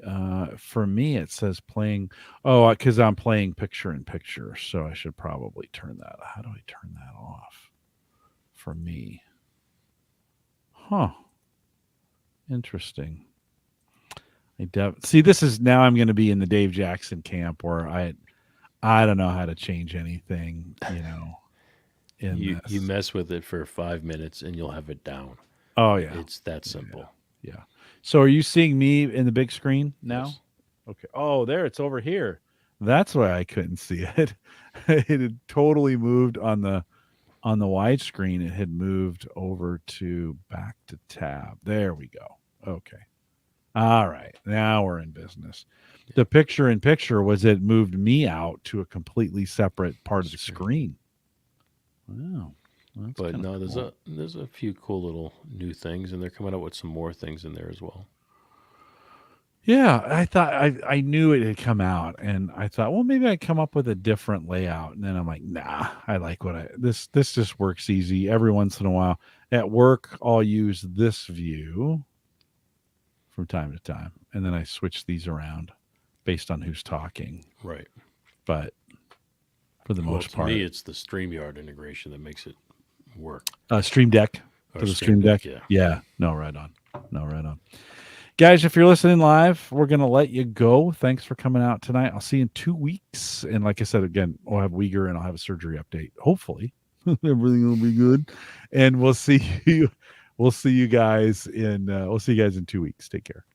for me it says playing. Oh, because I'm playing picture in picture, so I should probably turn that. How do I turn that off? For me, huh? Interesting. See. This is now I'm going to be in the Dave Jackson camp where I don't know how to change anything. In You this. mess with it for 5 minutes and you'll have it down. Oh yeah. It's that simple. Yeah. So are you seeing me in the big screen now? Yes. Okay. Oh, there it's over here. That's why I couldn't see it. It had totally moved on the widescreen. It had moved over to back to tab. There we go. Okay. All right. Now we're in business. The picture in picture was it moved me out to a completely separate part of the screen. Wow. That's But no, cool. there's a few cool little new things, and they're coming out with some more things in there as well. Yeah, I thought I knew it had come out, and I thought, well, maybe I'd come up with a different layout. And then I'm like, nah, I like this just works easy. Every once in a while at work, I'll use this view from time to time, and then I switch these around based on who's talking. Right. But for the most to part, me, it's the StreamYard integration that makes it work. Stream Deck Or for the Stream Deck. Yeah. Yeah, no, right on. Guys, if you're listening live, we're going to let you go. Thanks for coming out tonight. I'll see you in 2 weeks. And like I said, again, we'll have Uyghur and I'll have a surgery update. Hopefully everything will be good. And we'll see you guys in 2 weeks. Take care.